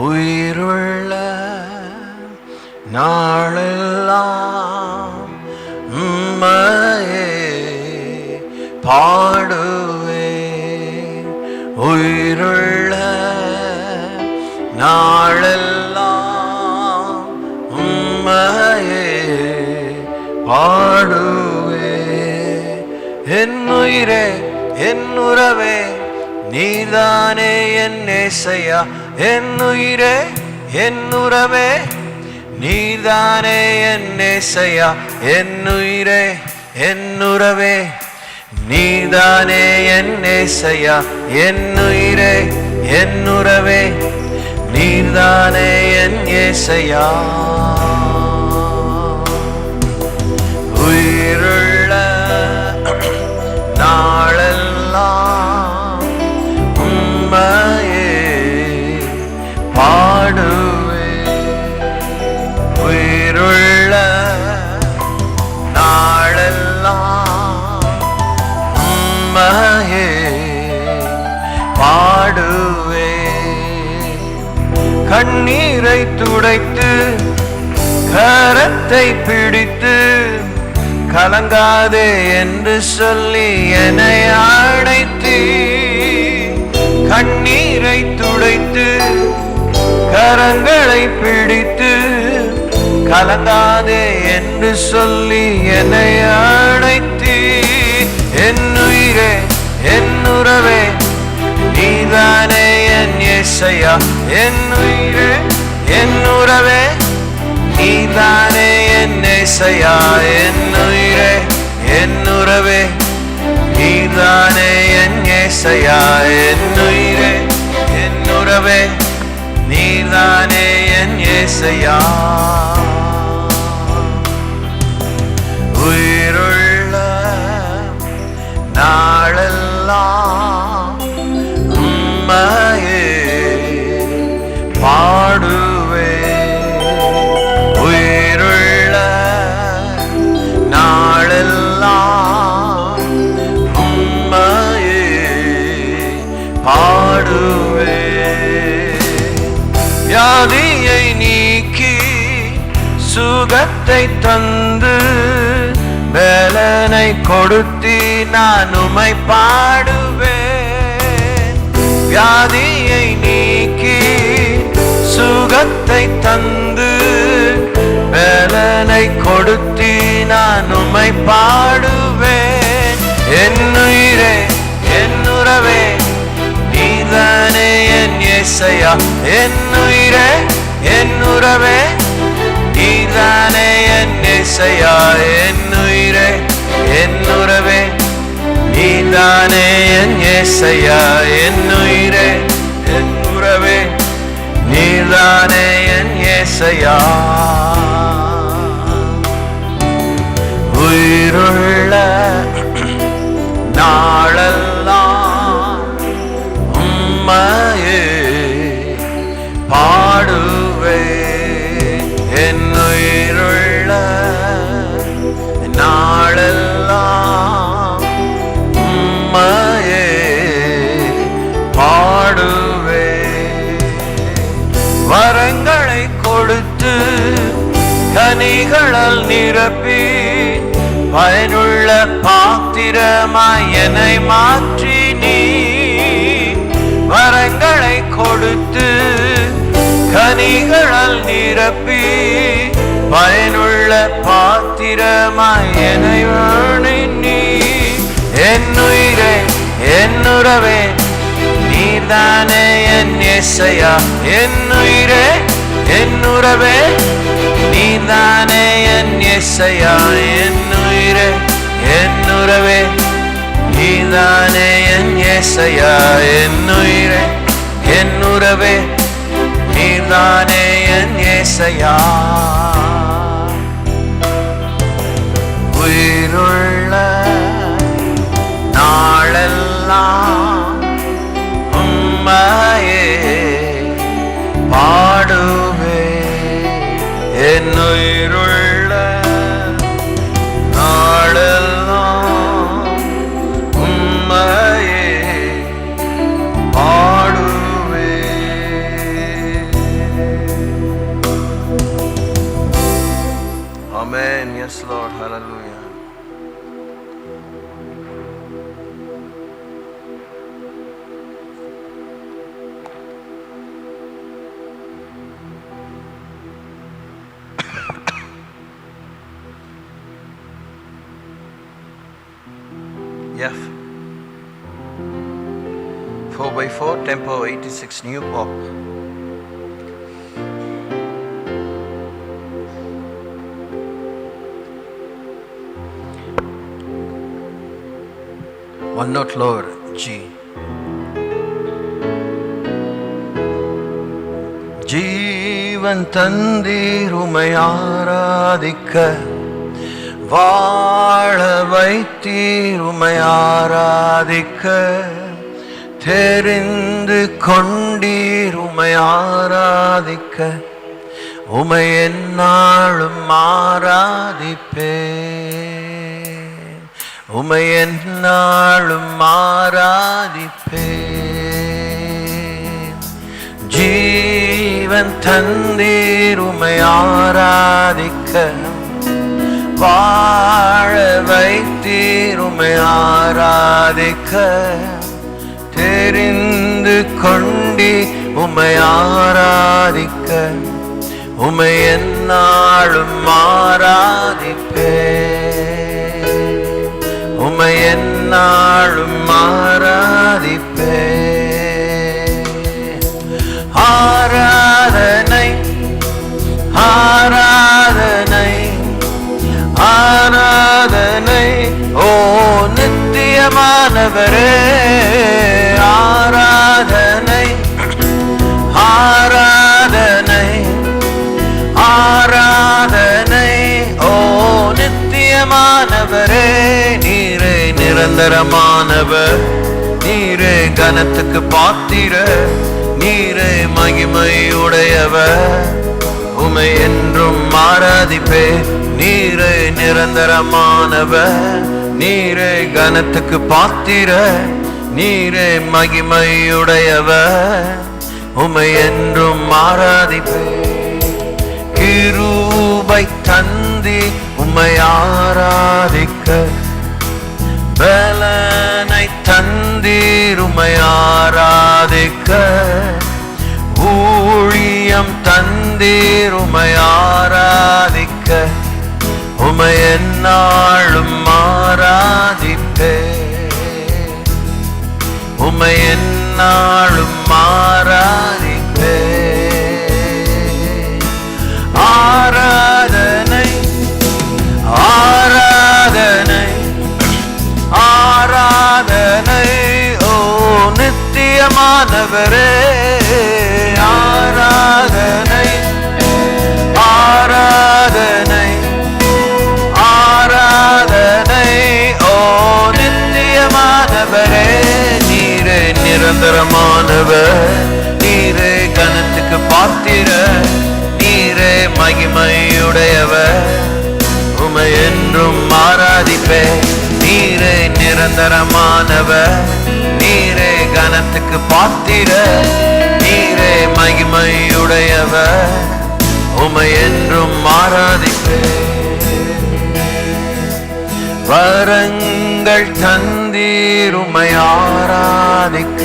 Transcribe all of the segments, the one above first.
உயிருள்ள நாளெல்லாம் உம்மையே பாடுவேன். உயிருள்ள நாளெல்லாம் உம்மையே பாடுவேன். என் உயிரே என் உறவே நீதானே என் நேசையா. என் உயிரே என் உறவே நீதானே என் நேசையா. என் உயிரே என் உறவே நீதானே என் நேசையா. என் உயிரே என் உறவே நீதானே என் நேசையா. உயிருள்ள நாளெல்லாம் உம்மையே பாடுவேன். உயிருள்ள நாளெல்லாம் உம்மையே பாடுவேன். கண்ணீரை துடைத்து கரத்தை பிடித்து கலங்காதே என்று சொல்லி என்னை அழைத்தீ. கண்ணீரை துடைத்து கரங்களை பிடித்து கலங்காதே என்று சொல்லி என்னை அழைத்தீ. என் உயிரே என் உறவே நீதானே என் இயேசையா. என் உயிரே என் உறவே நீதானே என் நேசையா. என் உயிரே என் உறவே நீதானே என் நேசையா. என் உயிரே என் உறவே நீதானே என் நேசையா. உயிருள்ள நாளெல்லாம் உம்மையே பாடுவேன். உயிருள்ள நாளெல்லாம் உம்மையே பாடுவேன். வியாதியை நீக்கி சுகத்தை தந்து பலனை கொடுத்தி நான் உம்மை பாடுவேன். வியாதியை நீக்கி சுகத்தை தந்து பலனை கொடுத்தி நான் உம்மை பாடுவேன். என் உயிரே என் உறவே நீதானே என் இயேசையா. என் உயிரே என் உறவே நீதானே என் இயேசையா. என் உயிரே என் உறவே நீதானே என் இயேசையா. என் உயிரே என் உறவே நீதானே என் இயேசையா. உயிருள்ள நாளெல்லாம் உம்மையே பாடுவேன். என் உயிருள்ள நாளெல்லாம் உம்மையே பாடுவேன். வரங்களை கொடுத்து கனிகளால் நிரப்பி பயனுள்ள பாத்திரமாய் என்னை மாற்றி நீ. வரங்களை கொடுத்து கனிகளால் நிரப்பி பயனுள்ள பாத்திரமாய் என்னை வாழி நீ. என் உயிரே என் உறவே நீதானே என் இயேசையா. என் உயிரே என் உறவே நீதானே என் இயேசையா. என் உயிரே என் உறவே நீதானே என் இயேசையா. என் உயிரே என் உறவே நீதானே என் இயேசையா. உயிருள்ள நாளெல்லாம் உம்மையே பாடுவேன். என் உயிருள்ள நாளெல்லாம் உம்மையே பாடுவேன். Amen. Yes, Lord. Hallelujah. F 4x4 tempo 86 new pop. One note lower, G. ஜீவன் தந்தீர் உம்மை ஆராதிக்க, வாழ வைத்தீர் உம்மை ஆராதிக்க, தெரிந்து கொண்டீர் உம்மை ஆராதிக்க, உம்மை எந்நாளும் ஆராதிப்பேன், உம்மை எந்நாளும் ஆராதிப்பேன். ஜீவன் தந்தீர் உம்மை ஆராதிக்க, வாழ வைத்தீர் உம்மை ஆராதிக்க, தெரிந்து கொண்டி உம்மை ஆராதிக்க, உம்மை எந்நாளும் ஆராதிப்பேன், உம்மை எந்நாளும் ஆராதிப்பேன். ஆராதனை ஆராதனை ஆராதனை ஓ நித்தியமானவரே, ஆராதனை ஆராதனை ஆராதனை ஓ நித்தியமானவரே. நீரே நிரந்தரமானவர், நீரே கனத்துக்கு பாத்திர, நீரே மகிமையுடையவர், உம்மை என்றும் ஆராதிப்பே. நீரே நிரந்தரமானவர், நீரே கனத்துக்கு பாத்திர, நீரே மகிமையுடையவர், உம்மை என்றும் ஆராதிப்பே. கிருபை தந்தி உம்மை ஆராதிக்க, பலனை தந்தீர் உம்மை ஆராதிக்க, ஊழியம் தந்தீர் உம்மை ஆராதிக்க, உம்மை எந்நாளும் ஆராதிப்பேன், உம்மை எந்நாளும் ஆராதிப்பேன். ஆராதனை ஆராதனை ஆராதனை ஓ நித்தியமானவரே, ஆராதனை ஆராதனை ஆராதனை ஓ நித்தியமானவரே. நீரே நிரந்தரமானவர், நீரே கனத்துக்கு பாத்திர, நீரே மகிமையுடையவர், உம்மை என்றும் ஆராதிப்பேன். நீரே நிரந்தரமானவர், நீரே கனத்துக்கு பாத்திர, நீரே மகிமையுடையவர், உம்மை என்றும் ஆராதிப்பேன். வரங்கள் தந்தீர் உம்மை ஆராதிக்க,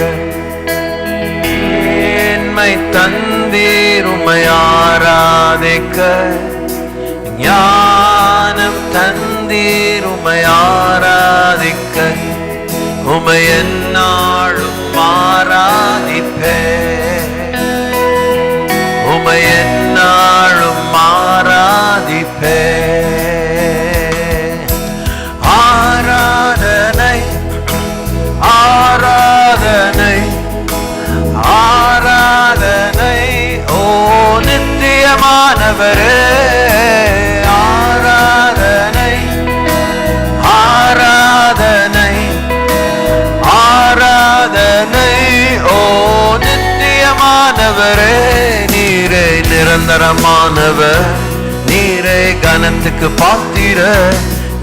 மேன்மை தந்தீர் உம்மை ஆராதிக்க, ஞானம் தந்தீர் உம்மை ஆராதிக்க, உம்மை எந்நாளும் ஆராதிப்பேன், உம்மை எந்நாளும் ஆராதிப்பேன். ஆராதனை ஆராதனை ஆராதனை ஓ நித்தியமானவரே, ஆராதனை ஆராதனை ஆராதனை ஓ நித்தியமானவரே. நீரே நிரந்தரமானவர், நீரே கனத்துக்கு பாத்திர,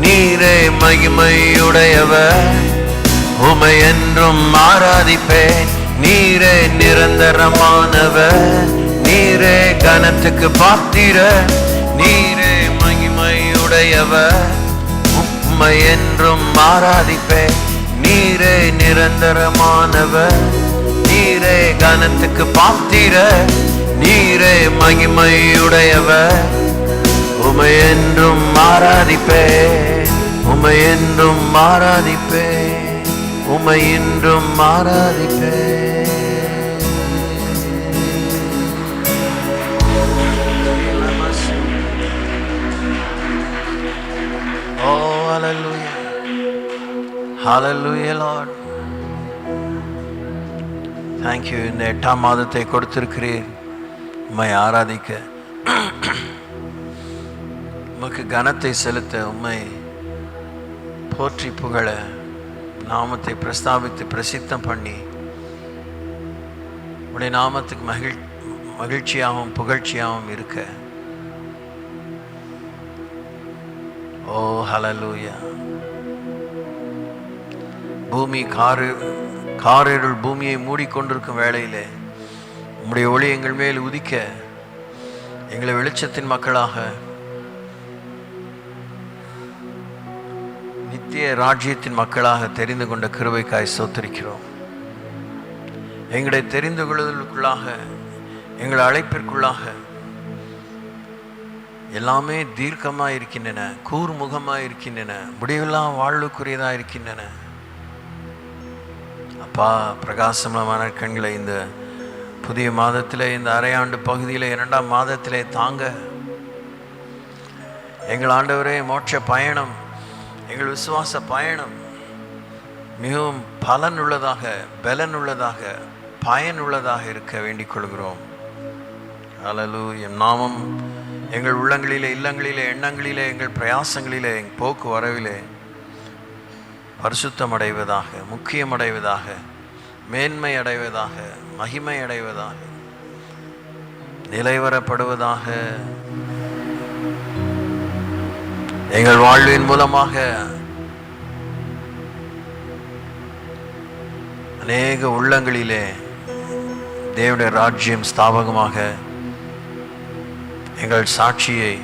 நீரே மகிமையுடையவர், உம்மை என்றும் ஆராதிப்பேன். நீரே நிரந்தரமானவர், நீரே கனத்துக்கு பாத்திர, நீரே மகிமையுடையவர், உடையவர், உம்மை என்றும் ஆராதிப்பேன். நீரே நிரந்தரமானவர், நீரே கனத்துக்கு பாத்திரர், நீரே மகிமையுடையவர், உம்மை என்றும் ஆராதிப்பேன், உம்மை என்றும் ஆராதிப்பேன், உம்மை என்றும் ஆராதிப்பேன். Oh, hallelujah. Hallelujah, Lord. Thank you. இந்த 8ஆம் மாதத்தை கொடுத்திருக்கிறீர் உம்மை ஆராதிக்க, உமக்கு கனத்தை செலுத்த, உம்மை போற்றி புகழ, நாமத்தை பிரஸ்தாபித்து பிரசித்தம் பண்ணி உடைய நாமத்துக்கு மகிழ்ச்சியாகவும் புகழ்ச்சியாகவும் இருக்க. ஓ ஹல்லேலூயா. பூமி காரிருள் பூமியை மூடிக்கொண்டிருக்கும் வேளையிலே உம்முடைய ஒளி எங்கள் மேல் உதிக்க, எங்களை வெளிச்சத்தின் மக்களாக நித்திய ராஜ்யத்தின் மக்களாக தெரிந்து கொண்ட கிருபைக்காய் ஸ்தோத்திரிக்கிறோம். எங்களை தெரிந்து கொள்வதற்குள்ளாக, எங்கள் அழைப்பிற்குள்ளாக எல்லாமே தீர்க்கமாக இருக்கின்றன, கூர்முகமாக இருக்கின்றன, முடிவெல்லாம் வாழ்வுக்குரியதாக இருக்கின்றன. அப்பா, பிரகாசமான கண்களை இந்த புதிய மாதத்தில், இந்த அரையாண்டு பகுதியில் 2ஆம் மாதத்திலே தாங்க. எங்கள் ஆண்டவரே, மோட்ச பயணம், எங்கள் விசுவாச பயணம் மிகவும் பலனுள்ளதாக, பலனுள்ளதாக, பயனுள்ளதாக இருக்க வேண்டிக் கொள்கிறோம். ஹல்லேலூயா. நாமும் எங்கள் உள்ளங்களிலே, இல்லங்களிலே, எண்ணங்களிலே, எங்கள் பிரயாசங்களிலே, எங்கள் போக்கு வரவிலே பரிசுத்தம் அடைவதாக, முக்கியம் அடைவதாக, மேன்மை அடைவதாக, மகிமை அடைவதாக, நிலைவரப்படுவதாக. எங்கள் வாழ்வின் மூலமாக அநேக உள்ளங்களிலே தேவனுடைய ராஜ்யம் ஸ்தாபகமாக, எங்கள் சாட்சியை,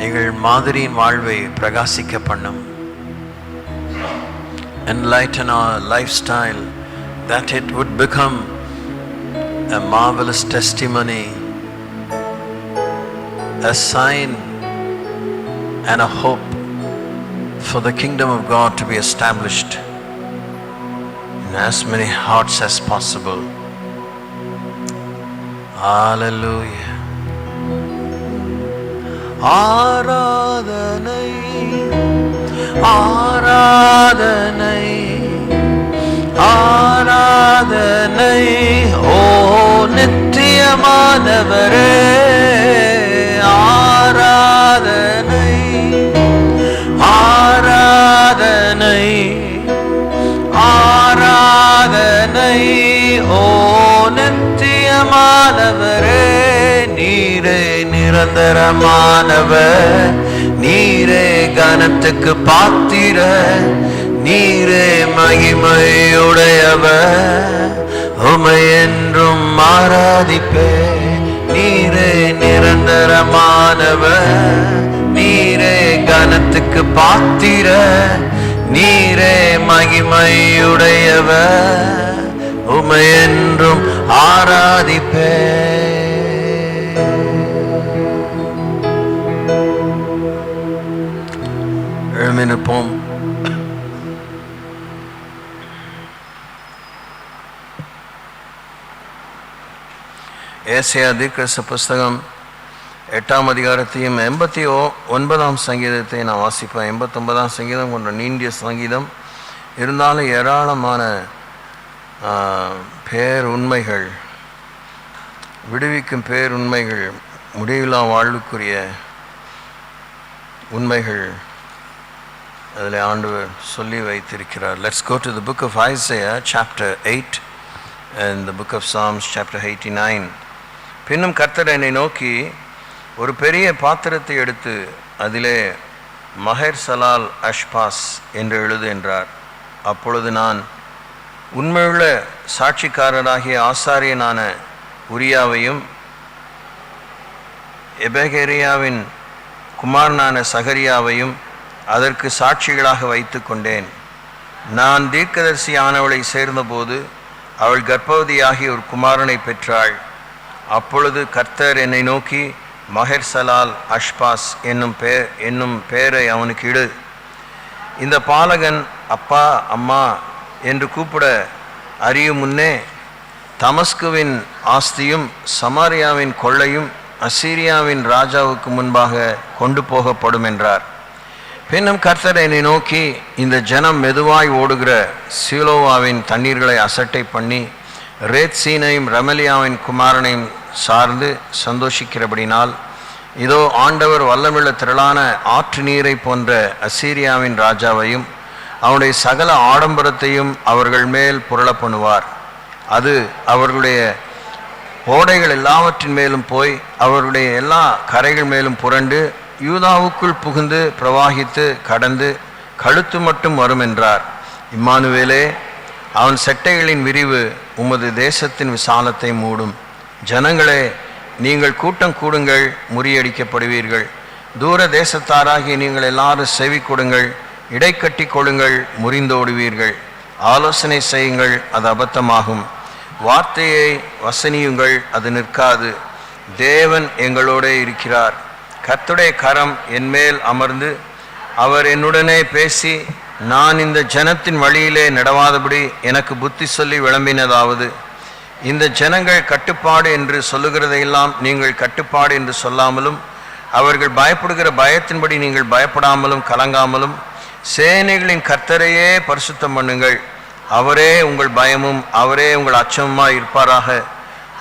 எங்கள் மாதிரியின் வாழ்வை பிரகாசிக்க பண்ணும். Enlighten our lifestyle that it would become a marvelous testimony, a sign and a hope for the kingdom of God to be established in as many hearts as possible. Hallelujah. ஆராதனை, ஆராதனை, ஆராதனை, ஓ நித்தியமானவரே, ஆராதனை, ஆராதனை, ஆராதனை, ஓ நித்தியமானவரே. நீரே நிரந்தரமானவர், நீரே கனத்துக்கு பாத்திரர், நீரே மகிமையுடையவர், உம்மை என்றும் ஆராதிப்பேன். நீரே நிரந்தரமானவர், நீரே கனத்துக்கு பாத்திரர், நீரே மகிமையுடையவர், உம்மை என்றும் ஆராதிப்பேன். எழுந்திருப்போம். ஏசாயா தீர்க்கதரிசி புஸ்தகம் 8ஆம் அதிகாரத்தையும் 89ஆம் சங்கீதத்தை நான் வாசிப்பேன். 89ஆம் சங்கீதம் கொண்ட நீண்டிய சங்கீதம் இருந்தாலும் ஏராளமான பேருண்மைகள், விடுவிக்கும் பேருண்மைகள், முடிவில்லா வாழ்வுக்குரிய உண்மைகள் அதில் ஆண்டவர் சொல்லி வைத்திருக்கிறார். Let's go to the book of Isaiah chapter 8 and the book of Psalms chapter 89. பின்னும் கர்த்தர் என்னை நோக்கி, ஒரு பெரிய பாத்திரத்தை எடுத்து அதிலே மஹர் சலால் அஷ்பாஸ் என்று எழுது என்றார். அப்பொழுது நான் உண்மையுள்ள சாட்சிக்காரராகிய ஆசாரியனான உரியாவையும் எபெகரியாவின் குமாரனான சகரியாவையும் அதற்கு சாட்சிகளாக வைத்து கொண்டேன். நான் தீர்க்கதரிசியானவளை சேர்ந்தபோது அவள் கர்ப்பவதியாகி ஒரு குமாரனை பெற்றாள். அப்பொழுது கர்த்தர் என்னை நோக்கி, மஹெர்சலால் அஷ்பாஸ் என்னும் பெயரை அவனுக்கு இடு. இந்த பாலகன் அப்பா அம்மா என்று கூப்பிட அறியும் முன்னே தமஸ்குவின் ஆஸ்தியும் சமாரியாவின் கொள்ளையும் அசீரியாவின் ராஜாவுக்கு முன்பாக கொண்டு போகப்படும் என்றார். பின்னும் கர்த்தர் என்னை நோக்கி, இந்த ஜனம் மெதுவாய் ஓடுகிற சீலோவாவின் தண்ணீர்களை அசட்டை பண்ணி ரேத்சீனையும் ரமலியாவின் குமாரனையும் சார்ந்து சந்தோஷிக்கிறபடினால், இதோ ஆண்டவர் வல்லமுள்ள திரளான ஆற்று நீரை போன்ற அசீரியாவின் ராஜாவையும் அவனுடைய சகல ஆடம்பரத்தையும் அவர்கள் மேல் புரள பண்ணுவார். அது அவர்களுடைய ஓடைகள் எல்லாவற்றின் மேலும் போய் அவர்களுடைய எல்லா கரைகள் மேலும் புரண்டு யூதாவுக்குள் புகுந்து பிரவாகித்து கடந்து கழுத்து மட்டும் வரும் என்றார். இம்மானுவேலே, அவன் செட்டைகளின் விரிவு உமது தேசத்தின் விசாலத்தை மூடும். ஜனங்களே, நீங்கள் கூட்டம் கூடுங்கள், முறியடிக்கப்படுவீர்கள். தூர தேசத்தாராகி நீங்கள் எல்லாரும் செவி கொடுங்கள், இடைக்கட்டி கொள்ளுங்கள், முறிந்தோடுவீர்கள். ஆலோசனை செய்யுங்கள், அது அபத்தமாகும். வார்த்தையை வசனியுங்கள், அது நிற்காது. தேவன் எங்களோடே இருக்கிறார். கர்த்தருடைய கரம் என்மேல் அமர்ந்து அவர் என்னுடனே பேசி, நான் இந்த ஜனத்தின் வழியிலே நடவாதபடி எனக்கு புத்தி சொல்லி விளம்பினதாவது, இந்த ஜனங்கள் கட்டுப்பாடு என்று சொல்லுகிறதையெல்லாம் நீங்கள் கட்டுப்பாடு என்று சொல்லாமலும், அவர்கள் பயப்படுகிற பயத்தின்படி நீங்கள் பயப்படாமலும் கலங்காமலும், சேனைகளின் கர்த்தரையே பரிசுத்தம் பண்ணுங்கள். அவரே உங்கள் பயமும் அவரே உங்கள் அச்சமுமாய் இருப்பாராக.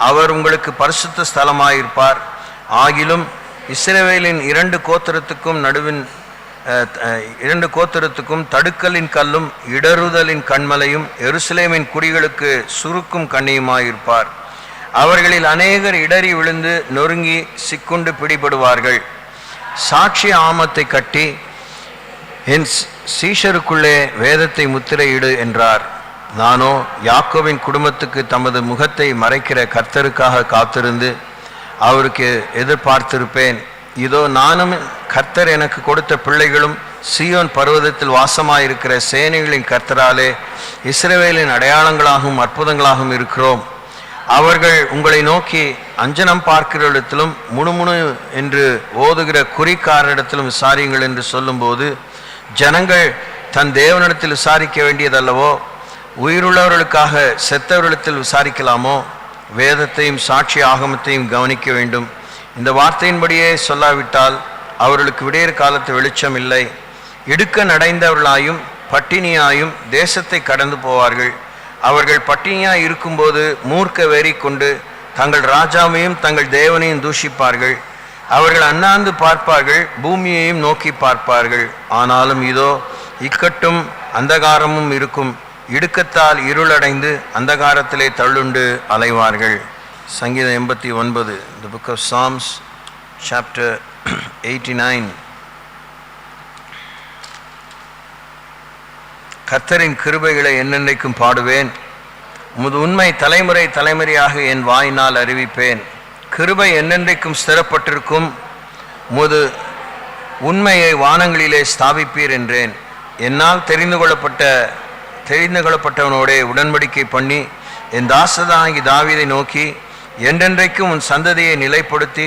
அவர் உங்களுக்கு பரிசுத்த ஸ்தலமாய் இருப்பார். ஆகிலும் இஸ்ரவேலின் இரண்டு கோத்திரத்துக்கும் தடுக்கலின் கல்லும் இடறுதலின் கண்மலையும் எருசலேமின் குடிகளுக்கு சுருக்கும் கண்ணியுமாயிருப்பார். அவர்களில் அநேகர் இடறி விழுந்து நொறுங்கி சிக்குண்டு பிடிபடுவார்கள். சாட்சி ஆமத்தை கட்டி என் சீஷருக்குள்ளே வேதத்தை முத்திரையிடு என்றார். நானோ யாக்கோவின் குடும்பத்துக்கு தமது முகத்தை மறைக்கிற கர்த்தருக்காக காத்திருந்து அவருக்கு எதிர்பார்த்திருப்பேன். இதோ நானும் கர்த்தர் எனக்கு கொடுத்த பிள்ளைகளும் சீயோன் பர்வதத்தில் வாசமாயிருக்கிற சேனைகளின் கர்த்தராலே இஸ்ரவேலின் அடையாளங்களாகவும் அற்புதங்களாகவும் இருக்கிறோம். அவர்கள் உங்களை நோக்கி அஞ்சனம் பார்க்கிறவரிடத்திலும் முணுமுணு என்று ஓதுகிற குறிக்காரரிடத்திலும் விசாரியுங்கள் என்று சொல்லும்போது, ஜனங்கள் தன் தேவனிடத்தில் விசாரிக்க வேண்டியதல்லவோ? உயிருள்ளவர்களுக்காக செத்தவர்களிடத்தில் விசாரிக்கலாமோ? வேதத்தையும் சாட்சி ஆகமத்தையும் கவனிக்க வேண்டும். இந்த வார்த்தையின்படியே சொல்லாவிட்டால் அவர்களுக்கு விடியற் காலத்து வெளிச்சம் இல்லை. இடுக்க நடைந்தவர்களாயும் பட்டினியாயும் தேசத்தை கடந்து போவார்கள். அவர்கள் பட்டினியாய் இருக்கும்போது மூர்க்க வெறி கொண்டு தங்கள் ராஜாவையும் தங்கள் தேவனையும் தூஷிப்பார்கள். அவர்கள் அண்ணாந்து பார்ப்பார்கள், பூமியையும் நோக்கி பார்ப்பார்கள். ஆனாலும் இதோ இக்கட்டும் அந்தகாரமும் இருக்கும். இடுக்கத்தால் இருளடைந்து அந்தகாரத்திலே தள்ளுண்டு அலைவார்கள். சங்கீதம் 89, the book of Psalms, chapter 89. கர்த்தரின் கிருபைகளை என்னென்றைக்கும் பாடுவேன். உமது உண்மை தலைமுறை தலைமுறையாக என் வாயினால் அறிவிப்பேன். கிருபை என்னென்றைக்கும் ஸ்திரப்பட்டிருக்கும். உமது உண்மையை வானங்களிலே ஸ்தாபிப்பீர் என்றேன். என்னால் தெரிந்து கொள்ளப்பட்டவனோடே உடன்படிக்கை பண்ணி என் தாசனாகி தாவீதை நோக்கி, என்றென்றைக்கும் உன் சந்ததியை நிலைப்படுத்தி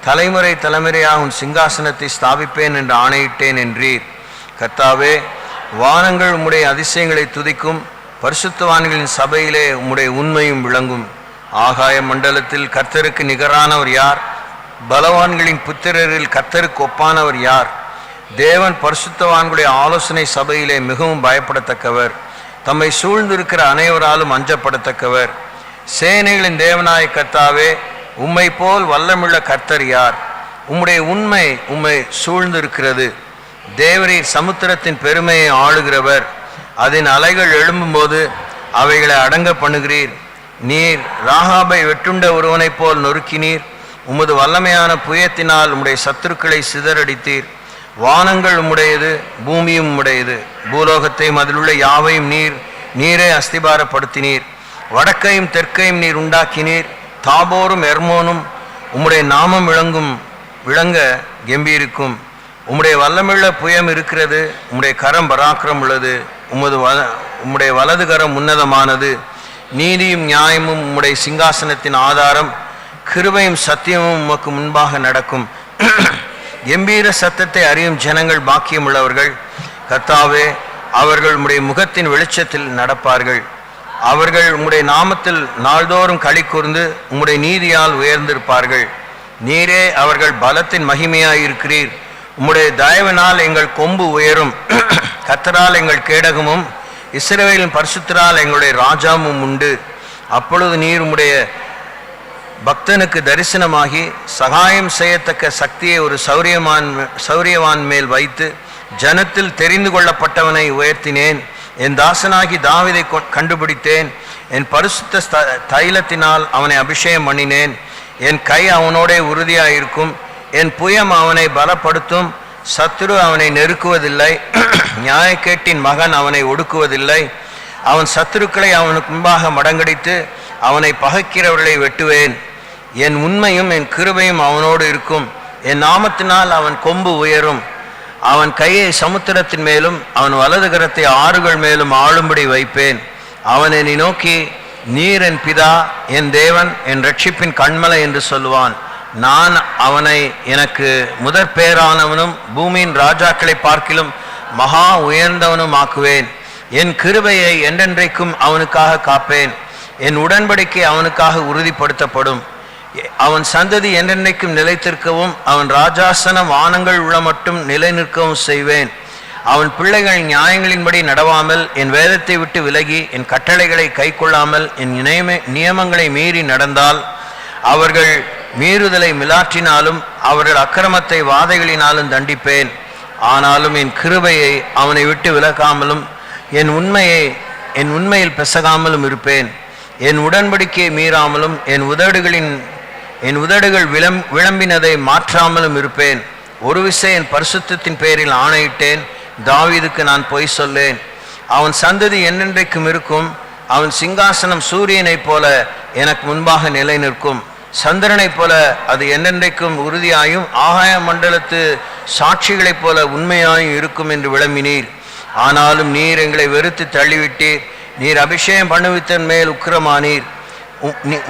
தலைமுறை தலைமுறையாக உன் சிங்காசனத்தை ஸ்தாபிப்பேன் என்று ஆணையிட்டேன் என்றீர். கர்த்தாவே, வானங்கள் உம்முடைய அதிசயங்களை துதிக்கும். பரிசுத்தவான்களின் சபையிலே உம்முடைய உண்மையும் விளங்கும். ஆகாய மண்டலத்தில் கர்த்தருக்கு நிகரானவர் யார்? பலவான்களின் புத்திரரில் கர்த்தருக்கு ஒப்பானவர் யார்? தேவன் பரிசுத்தவான்களுடைய ஆலோசனை சபையிலே மிகவும் பயப்படத்தக்கவர். தம்மை சூழ்ந்திருக்கிற அனைவராலும் அஞ்சப்படத்தக்கவர். சேனைகளின் தேவனாய கர்த்தாவே, உம்மை போல் வல்லமுள்ள கர்த்தர் யார்? உம்முடைய உண்மை உம்மை சூழ்ந்திருக்கிறது. தேவரீர் சமுத்திரத்தின் பெருமையை ஆளுகிறவர். அதன் அலைகள் எழும்பும்போது அவைகளை அடங்க பண்ணுகிறீர். நீர் ராகாபை வெட்டுண்ட ஒருவனைப் போல் நொறுக்கினீர். உமது வல்லமையான புயத்தினால் உம்முடைய சத்துருக்களை சிதறடித்தீர். வானங்கள் உம்முடையது, பூமியும் உம்முடையது. பூலோகத்தையும் அதிலுள்ள யாவையும் நீரே அஸ்திபாரப்படுத்தினீர். வடக்கையும் தெற்கையும் நீர் உண்டாக்கினீர். தாபோரும் எர்மோனும் உம்முடைய நாமம் விளங்க கெம்பீரிக்கும். உம்முடைய வல்லமுள்ள புயம் இருக்கிறது, உம்முடைய கரம் பராக்கிரம் உள்ளது, உம்முடைய வலது கரம் உன்னதமானது. நீதியும் நியாயமும் உம்முடைய சிங்காசனத்தின் ஆதாரம், கிருபையும் சத்தியமும் உமக்கு முன்பாக நடக்கும். கம்பீர சத்தத்தை அறியும் ஜனங்கள் பாக்கியம் உள்ளவர்கள். கர்த்தாவே, அவர்கள் உம்முடைய முகத்தின் வெளிச்சத்தில் நடப்பார்கள். அவர்கள் உம்முடைய நாமத்தில் நாள்தோறும் களி கூர்ந்து உம்முடைய நீதியால் உயர்ந்திருப்பார்கள். நீரே அவர்கள் பலத்தின் மகிமையாயிருக்கிறீர். உம்முடைய தயவினால் எங்கள் கொம்பு உயரும். கர்த்தரால் எங்கள் கேடகமும் இஸ்ரவேலின் பரிசுத்தரால் எங்களுடைய ராஜாவும் உண்டு. அப்பொழுது நீர் உம்முடைய பக்தனுக்கு தரிசனமாகி சகாயம் செய்யத்தக்க சக்தியை ஒரு சௌரியவான் மேல் வைத்து ஜனத்தில் தெரிந்து கொள்ளப்பட்டவனை உயர்த்தினேன். என் தாசனாகி தாவீதை கண்டுபிடித்தேன். என் பரிசுத்த தைலத்தினால் அவனை அபிஷேகம் பண்ணினேன். என் கை அவனோடே உறுதியாயிருக்கும். என் புயம் அவனை பலப்படுத்தும். சத்துரு அவனை நெருக்குவதில்லை. நியாயக்கேட்டின் மகன் அவனை ஒடுக்குவதில்லை. அவன் சத்துருக்களை அவனுக்கு முன்பாக மடங்கடித்து அவனை பகைக்கிறவர்களை வெட்டுவேன். என் உண்மையும் என் கிருபையும் அவனோடு இருக்கும். என் நாமத்தினால் அவன் கொம்பு உயரும். அவன் கையை சமுத்திரத்தின் மேலும் அவன் வலது கரத்தை ஆறுகள் மேலும் ஆளும்படி வைப்பேன். அவன் என்னை நோக்கி, நீர் என் பிதா, என் தேவன், என் ரட்சிப்பின் கண்மலை என்று சொல்லுவான். நான் அவனை எனக்கு முதற் பேரானவனும் பூமியின் ராஜாக்களை பார்க்கிலும் மகா உயர்ந்தவனும் ஆக்குவேன். என் கிருபையை என்றென்றைக்கும் அவனுக்காக காப்பேன். என் உடன்படிக்கை அவனுக்காக உறுதிப்படுத்தப்படும். அவன் சந்ததி என்றென்றைக்கும் நிலைத்திருக்கவும் அவன் ராஜாசன வானங்கள் உள்ள மட்டும் நிலை நிற்கவும் செய்வேன். அவன் பிள்ளைகள் நியாயங்களின்படி நடவாமல் என் வேதத்தை விட்டு விலகி என் கட்டளைகளை கை கொள்ளாமல் என் நியமங்களை மீறி நடந்தால் அவர்கள் மீறுதலை மிலாற்றினாலும் அவர்கள் அக்கிரமத்தை வாதைகளினாலும் தண்டிப்பேன். ஆனாலும் என் கிருபையை அவனை விட்டு விலகாமலும் என் உண்மையில் பெசகாமலும் இருப்பேன். என் உடன்படிக்கையை மீறாமலும் என் உதடுகள் விளம்பினதை மாற்றாமலும் இருப்பேன். ஒரு விசை என் பரிசுத்தத்தின் பேரில் ஆணையிட்டேன். தாவீதுக்கு நான் பொய் சொல்லேன். அவன் சந்ததி என்றென்றைக்கும் இருக்கும். அவன் சிங்காசனம் சூரியனைப் போல எனக்கு முன்பாக நிலை நிற்கும். சந்திரனைப் போல அது என்றென்றைக்கும் உறுதியாயும் ஆகாய மண்டலத்து சாட்சிகளைப் போல உண்மையாயும் இருக்கும் என்று விளம்பினீர். ஆனாலும் நீர் எங்களை வெறுத்து தள்ளிவிட்டீர். நீர் அபிஷேகம் பண்ணுவித்தன் மேல் உக்கிரமானீர்.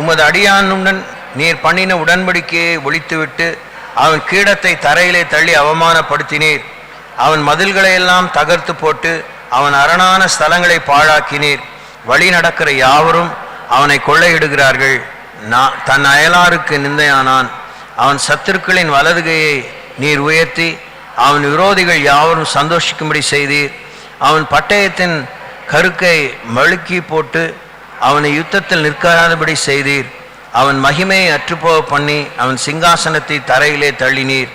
உமது அடியானுடன் நீர் பண்ணின உடன்படிக்கையை ஒழித்துவிட்டு அவன் கீடத்தை தரையிலே தள்ளி அவமானப்படுத்தினீர். அவன் மதில்களையெல்லாம் தகர்த்து போட்டு அவன் அரணான ஸ்தலங்களை பாழாக்கினீர். வழி நடக்கிற யாவரும் அவனை கொள்ளையிடுகிறார்கள். தன் அயலாருக்கு நிந்தையானான். அவன் சத்துருக்களின் வலதுகையை நீர் உயர்த்தி அவன் விரோதிகள் யாவரும் சந்தோஷிக்கும்படி செய்தீர். அவன் பட்டயத்தின் கருக்கை மழுக்கி போட்டு அவனை யுத்தத்தில் நிற்காதபடி செய்தீர். அவன் மகிமையை அற்றுப்போக பண்ணி அவன் சிங்காசனத்தை தரையிலே தள்ளினீர்.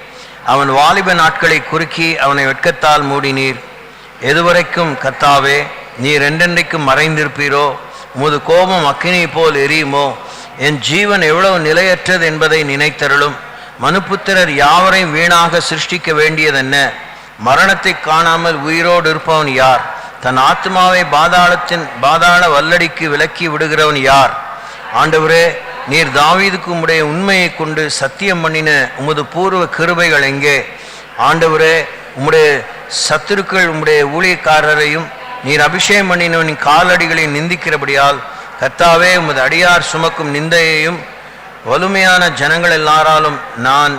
அவன் வாலிப நாட்களை குறுக்கி அவனை வெட்கத்தால் மூடினீர். எதுவரைக்கும் கர்த்தாவே நீர் என்றென்றைக்கும் மறைந்திருப்பீரோ? உமது கோபம் அக்கினி போல் எரியுமோ? என் ஜீவன் எவ்வளவு நிலையற்றது என்பதை நினைத்தருளும். மனுபுத்திரர் யாவரையும் வீணாக சிருஷ்டிக்க வேண்டியதென்ன? மரணத்தை காணாமல் உயிரோடு இருப்பவன் யார்? தன் ஆத்மாவை பாதாள வல்லடிக்கு விலக்கி விடுகிறவன் யார்? ஆண்டவரே, நீர் தாவீதுக்கு உம்முடைய உண்மையை கொண்டு சத்தியம் பண்ணின உமது பூர்வ கிருபைகள் எங்கே? ஆண்டவரே, உம்முடைய சத்துருக்கள் உம்முடைய ஊழியக்காரரையும் நீர் அபிஷேகம் பண்ணினவனின் காலடிகளை நிந்திக்கிறபடியால் கர்த்தாவே, உமது அடியார் சுமக்கும் நிந்தையையும் வலுமையான ஜனங்கள் எல்லாராலும் நான்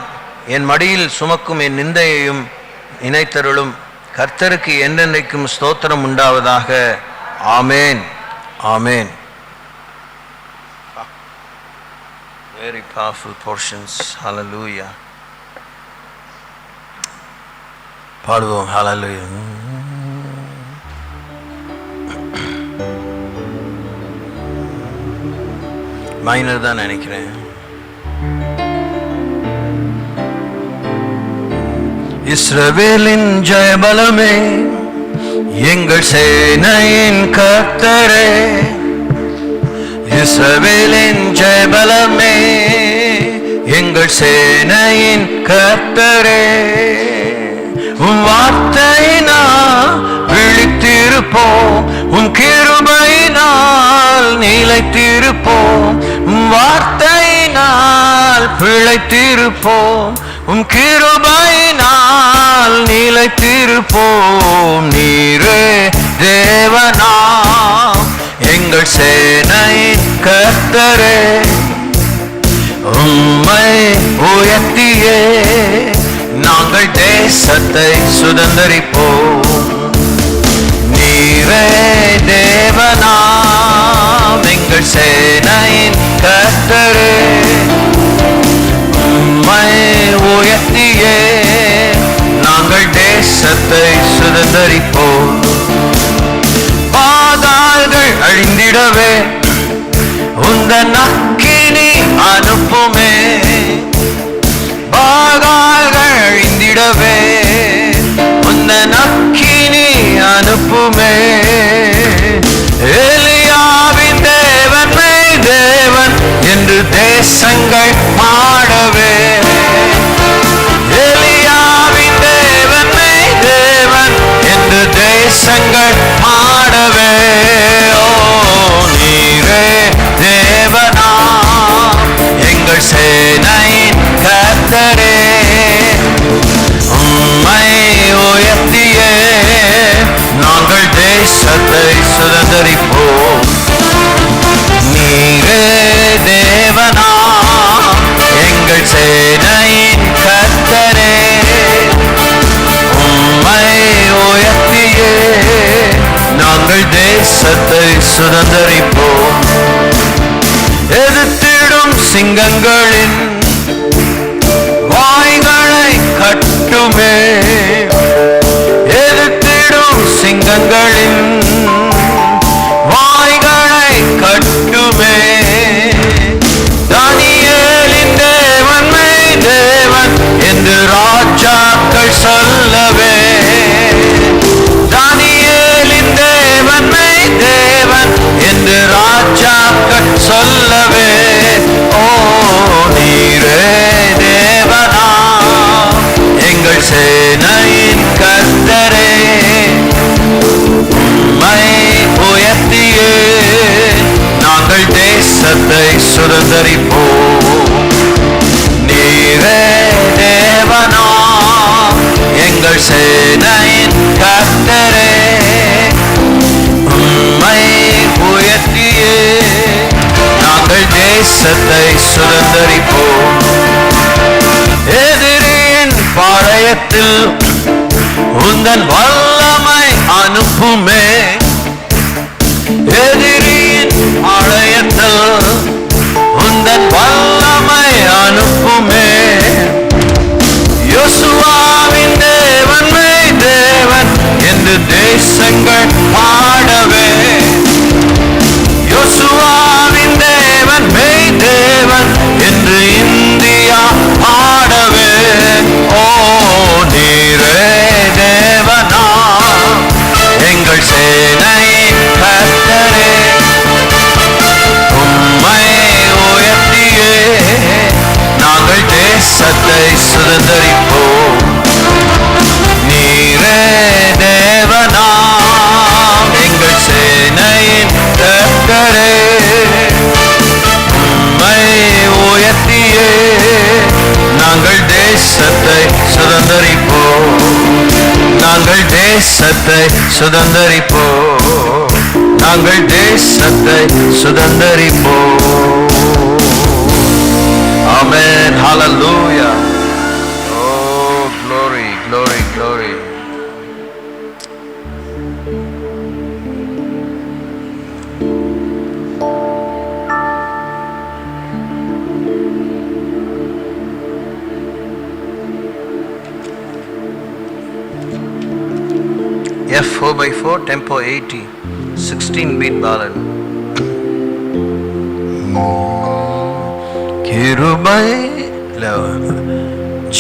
என் மடியில் சுமக்கும் என் நிந்தையையும் நினைத்தருளும். கர்த்தருக்கு என்றென்றைக்கும் ஸ்தோத்திரம் உண்டாவதாக. ஆமேன், ஆமேன். Very powerful portions. Hallelujah. பாடுவோம். Hallelujah. மைனர் தான் நினைக்கிறேன். இஸ்ரவேலின் ஜெயபலமே, எங்கள் சேனையின் கர்த்தரே. இஸ்ரவேலின் ஜெயபலமே, எங்கள் சேனையின் கர்த்தரே. உம் வார்த்தையினால் விழித்திருப்போம், உம் கிருபையினால் நிலைத்திருப்போம். உம் வார்த்தையினால் பிழைத்திருப்போம், உம் கிருபையினால் உம்மால் நிலைத்திருப்போம். நீரே தேவனாம் எங்கள் சேனையின் கர்த்தரே, உம்மை உயர்த்தியே நாங்கள் தேசத்தை சுதந்தரிப்போம். நீரே தேவனாம் எங்கள் சேனையின் கர்த்தரே, உம்மை உயர்த்தியே நாங்கள் தேசத்தை சுதந்தரிப்போம். பாதாள்கள் அழிந்திடவே உந்தன் அக்கினி அனுப்புமே, பாதாள்கள் அழிந்திடவே உந்தன் அக்கினி அனுப்புமே. எலியாவின் தேவன் மெய் தேவன் என்று தேசங்கள் பாடவே, எலியாவின் தேவன் மெய் தேவன் என்று தேசங்கள் பாடவே. ஓ நீரே தேவனா எங்கள் சேனையின் கர்த்தரே, உம்மை உயர்த்தியே நாங்கள் தேசத்தை சுதந்தரிப்போம். நீரே தேவனா எங்கள் சேனையின் கர்த்தரே, உம்மை உயர்த்தியே நாங்கள் தேசத்தை சுதந்தரிப்போம். எதிர்த்திடும் சிங்கங்களின் வாய்களை கட்டுமே, எதிர்த்திடும் சிங்கங்களின் வாய்களை கட்டுமே. தானியேலின் தேவன் மெய் தேவன் என்று ராஜாக்கள் சொல்லவே, தானியேலின் தேவன் மெய் தேவன் என்று ராஜாக்கள் சொல்லவே. ஓ நீரே தேவனா எங்கள் சேனையின் கர்த்தரே, உம்மை உயர்த்தியே நாங்கள் தேசத்தை சுதந்தரிப்போம். நீரே தேவனா எங்கள் சேனையின் கர்த்தரே, உம்மை உயர்த்தியே நாங்கள் தேசத்தை சுதந்தரிப்போம். எதிரியின் பாளையத்தில் உந்தன் வல்லமை அனுப்புமே, எதிரியின் பாளையத்தில் உந்தன் வல்லமை அனுப்புமே. யோசுவாவின் தேவன் மெய் தேவன் என்று தேசங்கள் பாடவே, யோசுவாவின் தேவன் மெய் தேவன் என்று இந்தியா பாடவே. ஓ நீரே தேவனா எங்கள் சேனையின் கர்த்தரே, உம்மை உயர்த்தியே நாங்கள் தேசத்தை சுதந்தரிப்போம். நீரே தேவனா எங்கள் சேனையின் கர்த்தரே, உம்மை உயர்த்தியே நாங்கள் தேசத்தை சுதந்தரிப்போம். நாங்கள் தேசத்தை சுதந்தரிப்போம். நாங்கள் தேசத்தை சுதந்தரிப்போம். ஆமென். ஹல்லேலூயா. ஓ glory glory glory. F 4x4 tempo 80 16 beat ballad. கிருபை G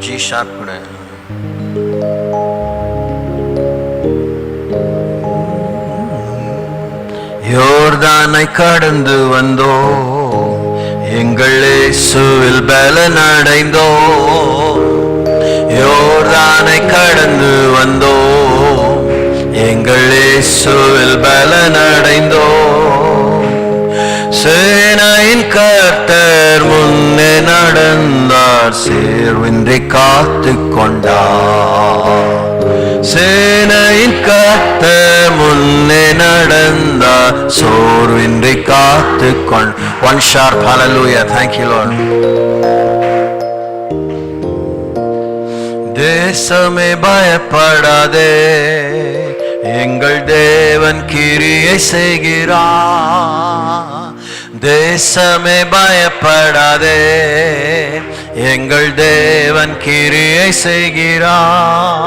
G sharp கூட. யோர்தானை கடந்து வந்தோ எங்கள் இயேசுவில் பலனடைந்தோ, யோர்தானை கடந்து வந்தோ எங்கள் இயேசுவில் பலனடைந்தோ. சேர்வின்றி காத்து கொண்டார். சேனையின் கர்த்தர் முன்னே நடந்தார், சோர்வின்றி காத்து கொண்டார். One sharp hallelujah. Thank you, Lord. தேசமே பயப்படாதே, எங்கள் தேவன் கிரியை செய்கிறார். தேசமே பயப்படாதே, எங்கள் தேவன் கிரியை செய்கிறார்.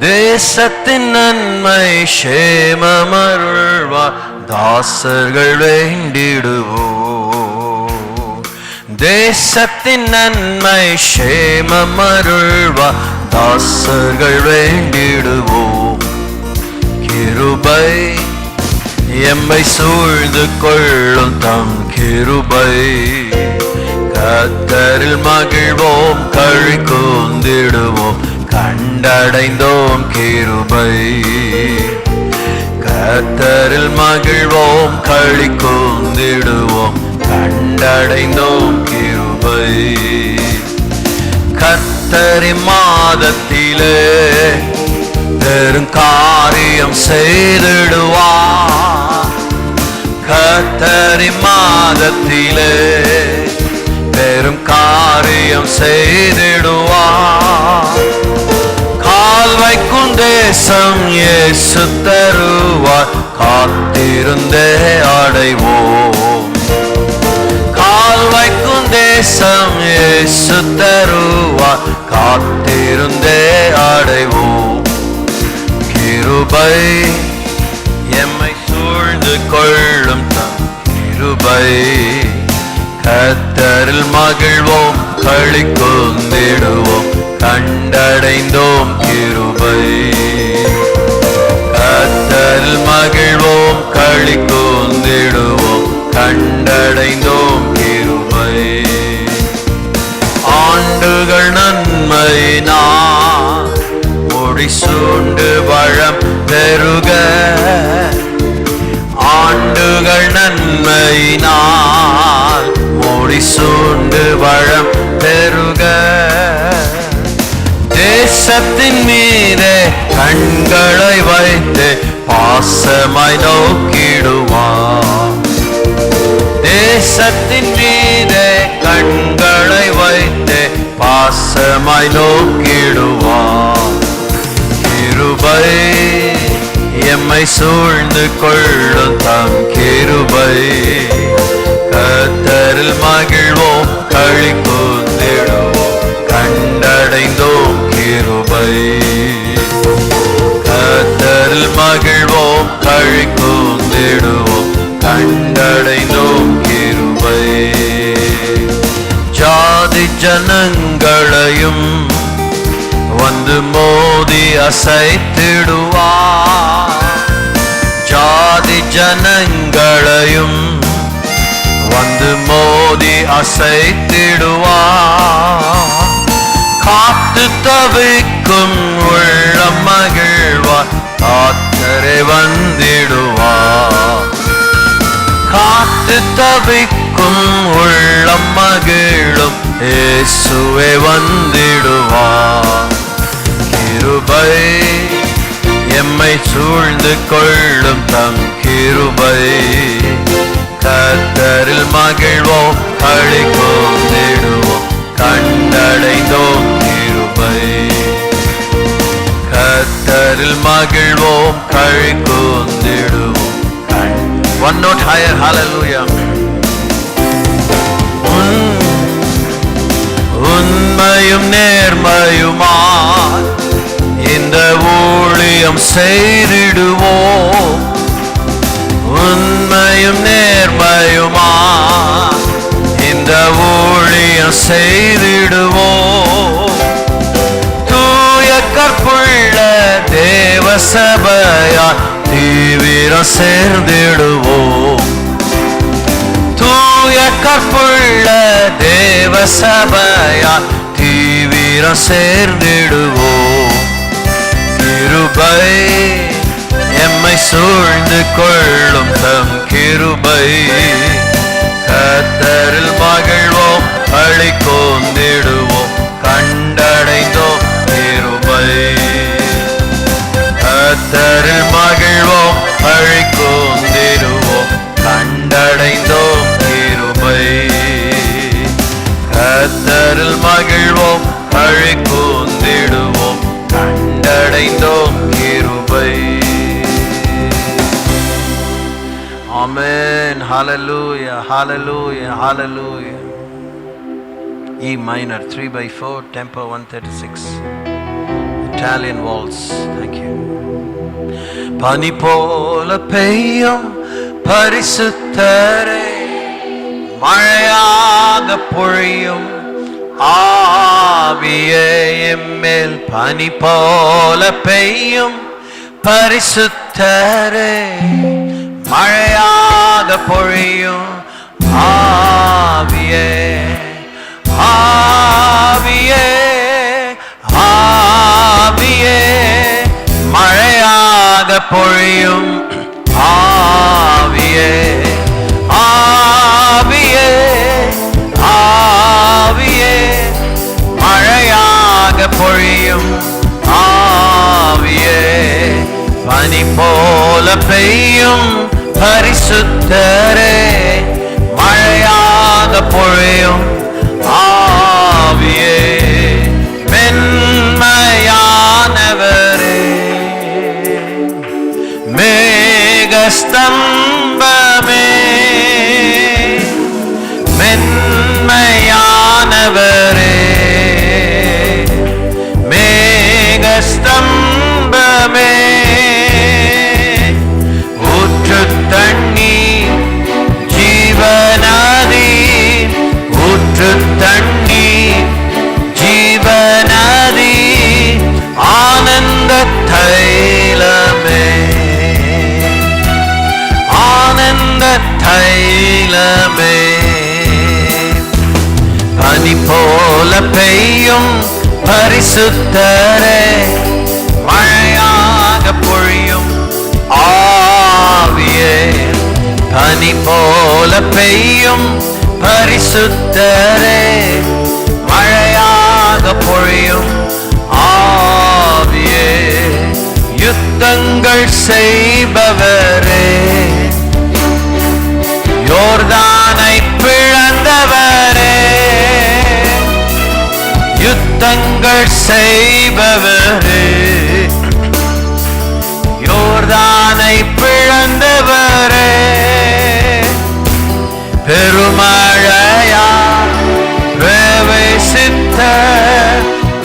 தேசத்தின் நன்மை சேமமருள்வார், தாசர்கள் வேண்டிடுவோம். தேசத்தின் நன்மை சேமமருள்வார், தாசர்கள் வேண்டிடுவோம். கிருபை எம்மை சூழ்ந்து கொள்ளும் தம் கிருபை, கர்த்தரில் மகிழ்வோம் களி கூர்ந்திடுவோம், கண்டடைந்தோம் கிருபை. கர்த்தரில் மகிழ்வோம் களி கூர்ந்திடுவோம், கண்டடைந்தோம் கிருபை. கர்த்தரின் மாதத்திலே பெருங்காரியம் செய்திடுவார். கர்த்தரின் மாதத்திலே பெரும் காரியம் செய்திடுவார். கால் வைக்கும் தேசம் இயேசு தருவார், காத்திருந்தே அடைவோம். கால் வைக்கும் தேசம் இயேசு தருவார், காத்திருந்தே அடைவோம். கிருபை எம்மை சூழ்ந்து கொள்ளும் தம் கிருபை, கர்த்தரில் மகிழ்வோம் களி கூர்ந்திடுவோம், கண்டடைந்தோம் கிருபை. கர்த்தரில் மகிழ்வோம் களி கூர்ந்திடுவோம், கண்டடைந்தோம் கிருபை. ஆண்டுகள் நன்மையினால் முடிசூண்டு வளம் பெருக, ஆண்டுகள் நன்மையினால் முடிசூண்டு வளம் பெருக. தேசத்தின் மீதே கண்களை வைத்து பாசமாய் நோக்கிடுவார். தேசத்தின் மீதே கண்களை வைத்து பாசமாய் நோக்கிடுவார். கிருபை எம்மை சூழ்ந்து கொள்ளும் தம் கிருபை, கர்த்தரில் மகிழ்வோம் களி கூர்ந்திடுவோம், கண்டடைந்தோம் கிருபை. கர்த்தரில் மகிழ்வோம் களி கூர்ந்திடுவோம், கண்டடைந்தோம் கிருபை. ஜாதி ஜனங்களையும் வந்து மோதி அசைத்திடுவார். ஜாதி ஜனங்களையும் வந்து மோதி அசைத்திடுவார். காத்து தவிக்கும் உள்ளம் மகிழ்வார், காத்தரை வந்திடுவார். காத்து தவிக்கும் உள்ளம் மகிழும் இயேசுவே வந்திடுவார். கிருபை எம்மை சூழ்ந்து கொள்ளும் தம் கிருபை, கர்த்தரில் மகிழ்வோம் களி கூர்ந்திடுவோம், கண்டடைந்தோம் கிருபை. கர்த்தரில் மகிழ்வோம் களி கூர்ந்திடுவோம். One note higher, hallelujah. உண்மையும் நேர்மையுமாய் இந்த ஊழியம் செய்திடுவோம். உண்மையும் நேர்மையுமாய் இந்த ஊழியம் செய்திடுவோம். தூய கற்புள்ள தேவ சபையார் தீவிரம் சேர்ந்திடுவோம். தூய கற்புள்ள தேவ சபையார் தீவிரம் சேர்ந்திடுவோம். கிருபை எம்மை சூழ்ந்து கொள்ளும் தம் கிருபை, கர்த்தரில் மகிழ்வோம் களி கூர்ந்திடுவோம், Amen. Hallelujah. Hallelujah. Hallelujah. E minor 3/4, tempo 136. Italian waltz. Thank you. பனி போல பெய்யும் பரிசுத்தரே, மழையாக பொழியும் ஆவியே எம்மேல். பனி போல பெய்யும் பரிசுத்தரே, மழையாக பொழியும் ஆவியே. ஆவியே ஆவியே மழையாக பொழியும் ஆவியே. ஆவியே ஆவியே மழையாக பொழியும் ஆவியே. பனி போல பெய்யும் பரிசுத்தரே, மழையாக பொழியும் ஆவியே. மென்மையானவரே, மேகஸ்தம்பமே, மென்மையானவரே, மேகஸ்தம்பமே, ஊற்று தண்ணீர் ஜீவநதி, ஊற்று தண்ணீர் ஜீவநதி, ஆனந்த தைலமே, ஆனந்த தைலமே. பனி போல பெய்யும் பரிசுத்தரே, மழையாக பொழியும் ஆவியே. பனி போல பெய்யும் பரிசுத்தரே, மழையாக பொழியும் ஆவியே. யுத்தங்கள் செய்பவரே, யோர்தானை பிளந்தவரே, யுத்தங்கள் செய்பவரே, யோர்தானை பிளந்தவரே, பெருமழையா பிரவேசித்த,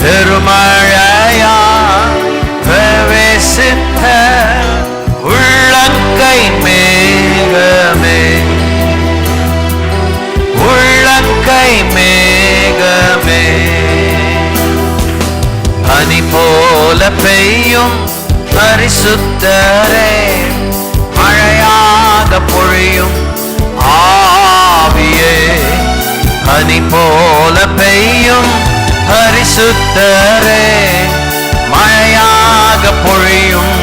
பெருமழையா பிரவேசித்த உள்ளங்கை மேகமே, உள்ளங்கை மேகமே. பனி போல பெய்யும் பரிசுத்தரே, மழையாக பொழியும் ஆவியே. பனி போல பெய்யும் பரிசுத்தரே, மழையாக பொழியும்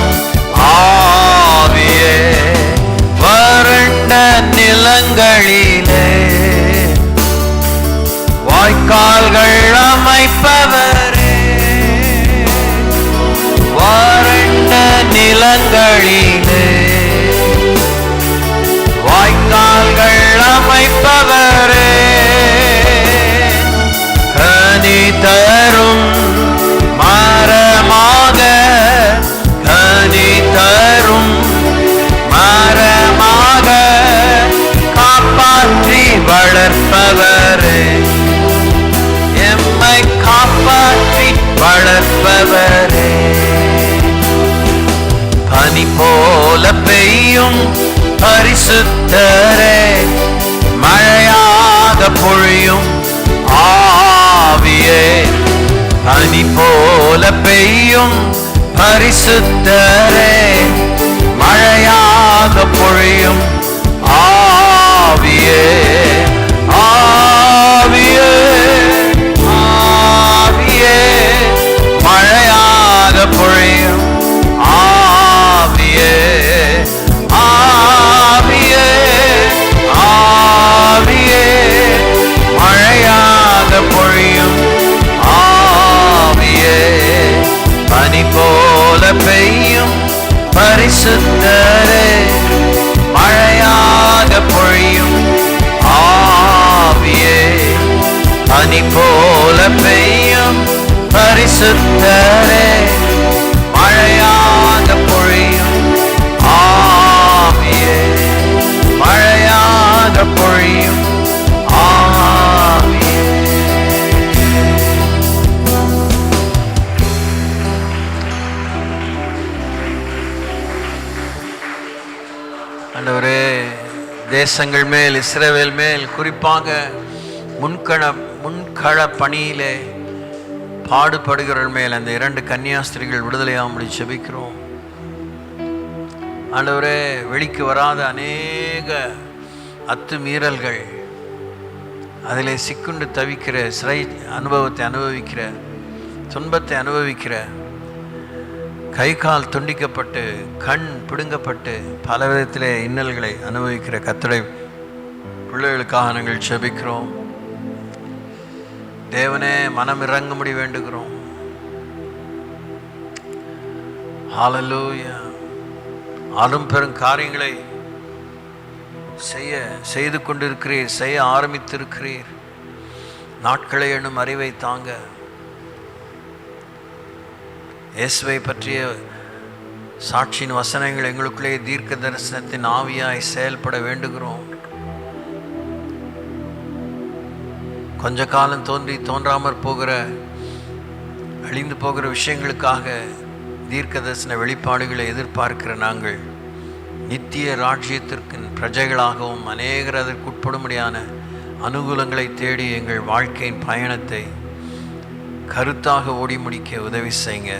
ஆவியே. வறண்ட நிலங்களிலே வாய்க்கால்கள் அமைப்பவரே, வறண்ட நிலங்களிலே வாய்க்கால்கள் அமைப்பவரே, கனி தரும் மரமாக, கனி தரும் மரமாக காப்பாற்றி வளர்ப்பவரே, எம்மை காப்பாற்றி வளர்ப்பவரே. பனி போல பெய்யும் பரிசுத்தரே, மழையாக பொழியும் ஆவியே. பனி போல பெய்யும் பரிசுத்தரே, மழையாக பொழியும் ஆவியே. ஆவியே ஆவியே மழையாக பொழியும் ஆவியே. ஆவியே ஆவியே மழையாக பொழியும் ஆவியே. பனி போல பெய்யும் பரிசுத்தரே, மழையாக பொழியும் ஆவியே. பனி போல பெய்யும் பரிசுத்தரே, மழையாக பொழியும் ஆவியே. ஆண்டவரே, தேசங்கள் மேல், இஸ்ரவேல் மேல், குறிப்பாக முன்கள பணியிலே பாடுபடுகிற மேல் அந்த 2 கன்னியாஸ்திரிகள் விடுதலையாகும்படி ஜெபிக்கிறோம். ஆண்டவரே, வெளிக்கு வராத அநேக அத்துமீறல்கள், அதில் சிக்குண்டு தவிக்கிற, சிறை அனுபவத்தை அனுபவிக்கிற, துன்பத்தை அனுபவிக்கிற, கை கால் துண்டிக்கப்பட்டு கண் பிடுங்கப்பட்டு பல விதத்திலே இன்னல்களை அனுபவிக்கிற கர்த்தருடைய பிள்ளைகளுக்காக நாங்கள் ஜெபிக்கிறோம். தேவனே, மனம் இறங்கும்படி வேண்டுகிறோம். ஹல்லேலூயா. ஆளும் பெரும் காரியங்களை செய்து கொண்டிருக்கிறீர், செய்ய ஆரம்பித்திருக்கிறீர். நாட்களை எண்ணும் அறிவை தாங்க. இயேசுவை பற்றிய சாட்சியின் வசனங்கள் எங்களுக்குள்ளே தீர்க்க தரிசனத்தின் ஆவியாய் செயல்பட வேண்டுகிறோம். கொஞ்ச காலம் தோன்றி தோன்றாமற் போகிற, அழிந்து போகிற விஷயங்களுக்காக தீர்க்க தரிசன வெளிப்பாடுகளை எதிர்பார்க்கிற நாங்கள் நித்திய ராஜ்யத்திற்கு பிரஜைகளாகவும் அநேகர் அதற்கு உட்படும்படியான அனுகூலங்களை தேடி எங்கள் வாழ்க்கையின் பயணத்தை கருத்தாக ஓடி முடிக்க உதவி செய்யுங்க.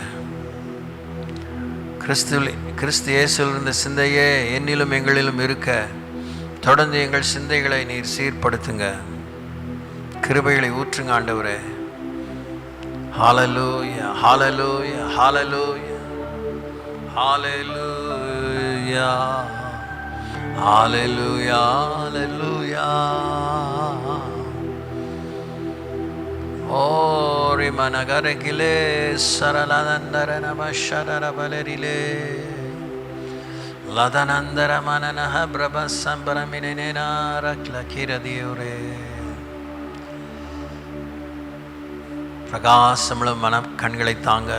கிறிஸ்து இயேசுவில் இருந்த சிந்தையே என்னிலும் எங்களிலும் இருக்க தொடர்ந்து எங்கள் சிந்தைகளை நீர் சீர்படுத்துங்க. கிருபைகளை ஊற்றுங்க ஆண்டவரே. ஹல்லேலூயா, ஹல்லேலூயா, ஹல்லேலூயா, ஹல்லேலூயா, ஹல்லேலூயா, ஹல்லேலூயா. ஓரி மனகரகிலே சரலனந்தர நமஷரர பலரிலே லதனந்தர மனனஹ பிரபசம்பரமினேனாரக்லகிரதியுரே. பிரகாசமுள்ள மன கண்களை தாங்க.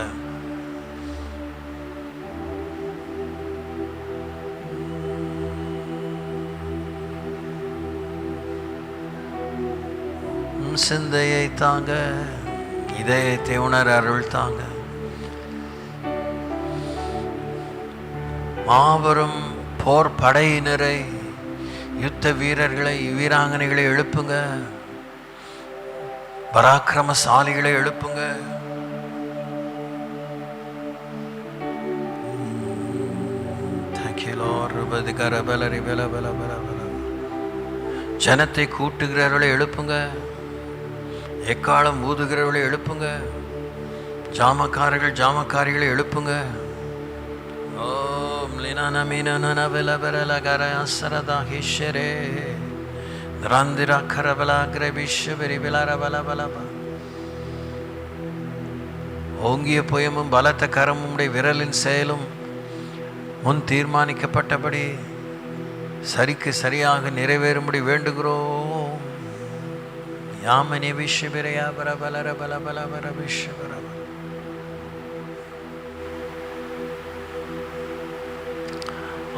சிந்தையை தாங்க, இதயத்தை உணர அருள் தாங்க. மாபெரும் போர் படையினரை, யுத்த வீரர்களை, வீராங்கனைகளை எழுப்புங்க. பராக்கிரமசாலிகளை எழுப்புங்க. ஜனத்தை கூட்டுகிறவர்களை எழுப்புங்க. எக்காலம் ஊதுகிறவர்களை எழுப்புங்க. ஜாமக்காரிகளை எழுப்புங்க. ஓம் லினான மீனன விலபரலகரசரதாஹிஷரே ஓங்கிய புயமும் பலத்த கரமும் உடைய விரலின் செயலும் முன் தீர்மானிக்கப்பட்டபடி சரிக்கு சரியாக நிறைவேறும்படி வேண்டுகிறோம். யாமனி விஷ்வபிரயா பரபலர பலபலபர விஷ்வபர.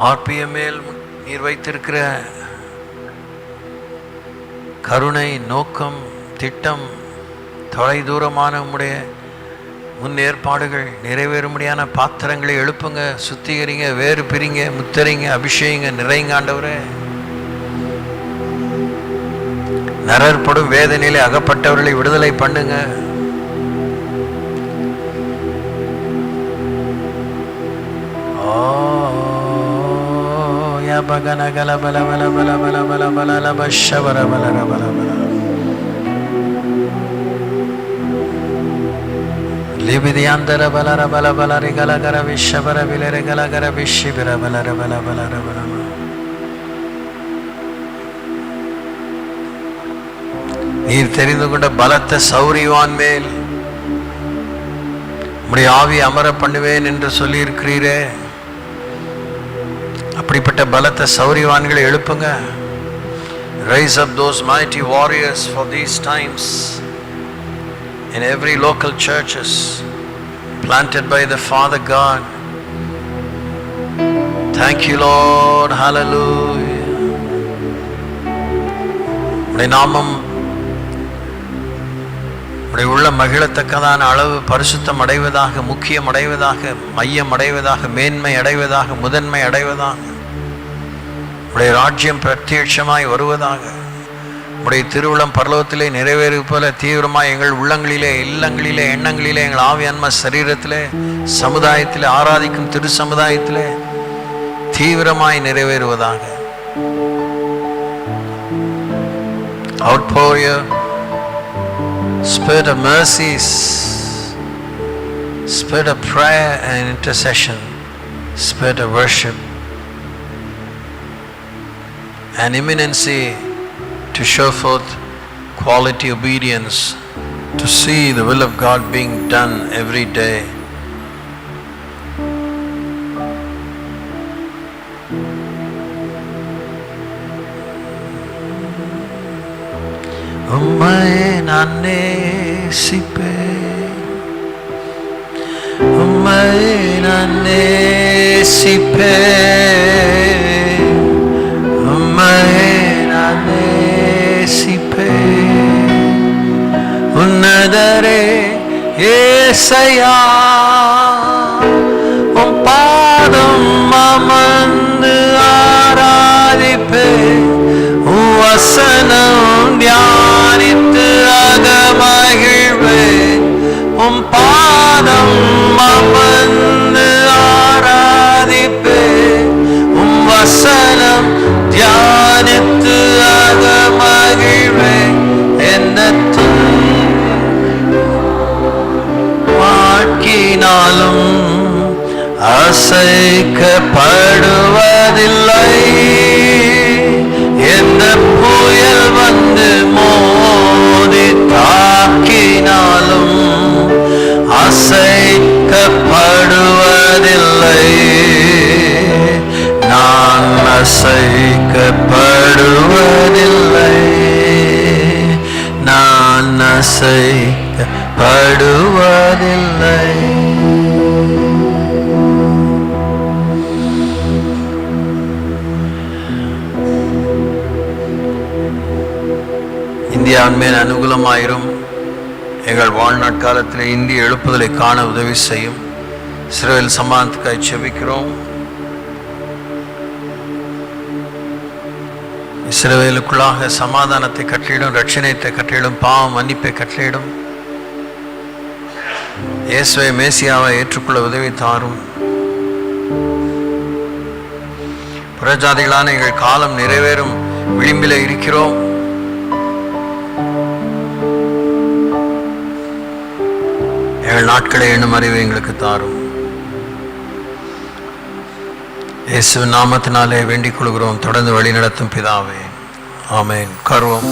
ஆர்பிஎம் மேல் நீர் வைத்திருக்கிற கருணை, நோக்கம், திட்டம், தொலை தூரமான உம்முடைய முன்னேற்பாடுகள் நிறைவேறும்படியான பாத்திரங்களை எழுப்புங்க. சுத்திகரிங்க, வேறு பிரிங்க, முத்தரிங்க, அபிஷேகங்க, நிறைங்க ஆண்டவரே. நரற்படும் வேதனையிலே அகப்பட்டவர்களை விடுதலை பண்ணுங்க. பகனகல பல பல பல பல பல பல பல பல பல லிபிதியாந்தர பலர பல பலரி கலகர விஷ்வபர விலர கலகர விஷ்வபர பலர பல பலர பல. நீர் தெரிந்து கொண்ட பலத்த சௌரியவான் மேல் உம்முடைய ஆவி அமர பண்ணுவேன் என்று சொல்லி இருக்கிறீரே. அப்படிப்பட்ட பலத்த சௌரியவான்களை எழுப்புங்க. Raise up those mighty warriors for these times in every local churches planted by the Father God. Thank you Lord. Hallelujah. உம்முடைய நாமம் உம்முடைய உள்ள மகிழத்தக்கதான அளவு பரிசுத்தம் அடைவதாக, முக்கியம் அடைவதாக, மையம் அடைவதாக, மேன்மை அடைவதாக, முதன்மை அடைவதாக உடைய ராஜ்யம் பிரத்யட்சமாய் வருவதாக. உடைய திருவுளம் பரலோகத்திலே நிறைவேறு போல தீவிரமாய் எங்கள் உள்ளங்களிலே, இல்லங்களிலே, எண்ணங்களிலே, எங்கள் ஆவியான்ம சரீரத்திலே, சமுதாயத்திலே, ஆராதிக்கும் திரு சமுதாயத்திலே தீவிரமாய் நிறைவேறுவதாக. Outpour your spirit of mercies, spirit of prayer and intercession, spirit of worship and imminency to show forth quality obedience, to see the will of God being done every day. உம்மையே நான் நேசிப்பேன், உம்மையே நான் நேசிப்பேன், உம்மையே நான் நேசிப்பேன். உன்னதரே ஏசையா, உம் பாதம் அமர்ந்து ஆராதிப்பேன். உம் வசனம் தியானித்து அகமகிழ்வேன். உம் பாதம் அமர்ந்து ஆராதிப்பேன். உம் வசனம் தியானித்து அகமகிழ்வேன். என்ன வாழ்க்கினாலும் அசைக்கப்படுவதில்லை. எந்த புயல் வந்து மோதி தாக்கினாலும் அசைக்கப்படுவதில்லை. நான் அசைக்கப்படுவதில்லை, நான் அசைக்கப்படுவதில்லை. இந்தியாவின் மேல் அனுகூலமாயிரும். எங்கள் வாழ்நாட்காலத்தில் இந்திய எழுப்புதலை காண உதவி செய்யும். இஸ்ரவேல் சமாதானத்துக்காய் செபிக்கிறோம். இஸ்ரவேலுக்குள்ளாக சமாதானத்தை கட்டளிடும், ரட்சணையத்தை கட்டளிடும், பாவம் மன்னிப்பை கட்டளிடும். இயேசுவை மேசியாவை ஏற்றுக்கொள்ள உதவி தாரும். புறஜாதிகளான எங்கள் காலம் நிறைவேறும் விளிம்பில் இருக்கிறோம். எங்கள் நாட்களை எண்ணும் அறிவை எங்களுக்கு தாரும். இயேசு நாமத்தினாலே வேண்டிக் கொள்கிறோம். தொடர்ந்து வழி நடத்தும் பிதாவே, ஆமென். கர்வம்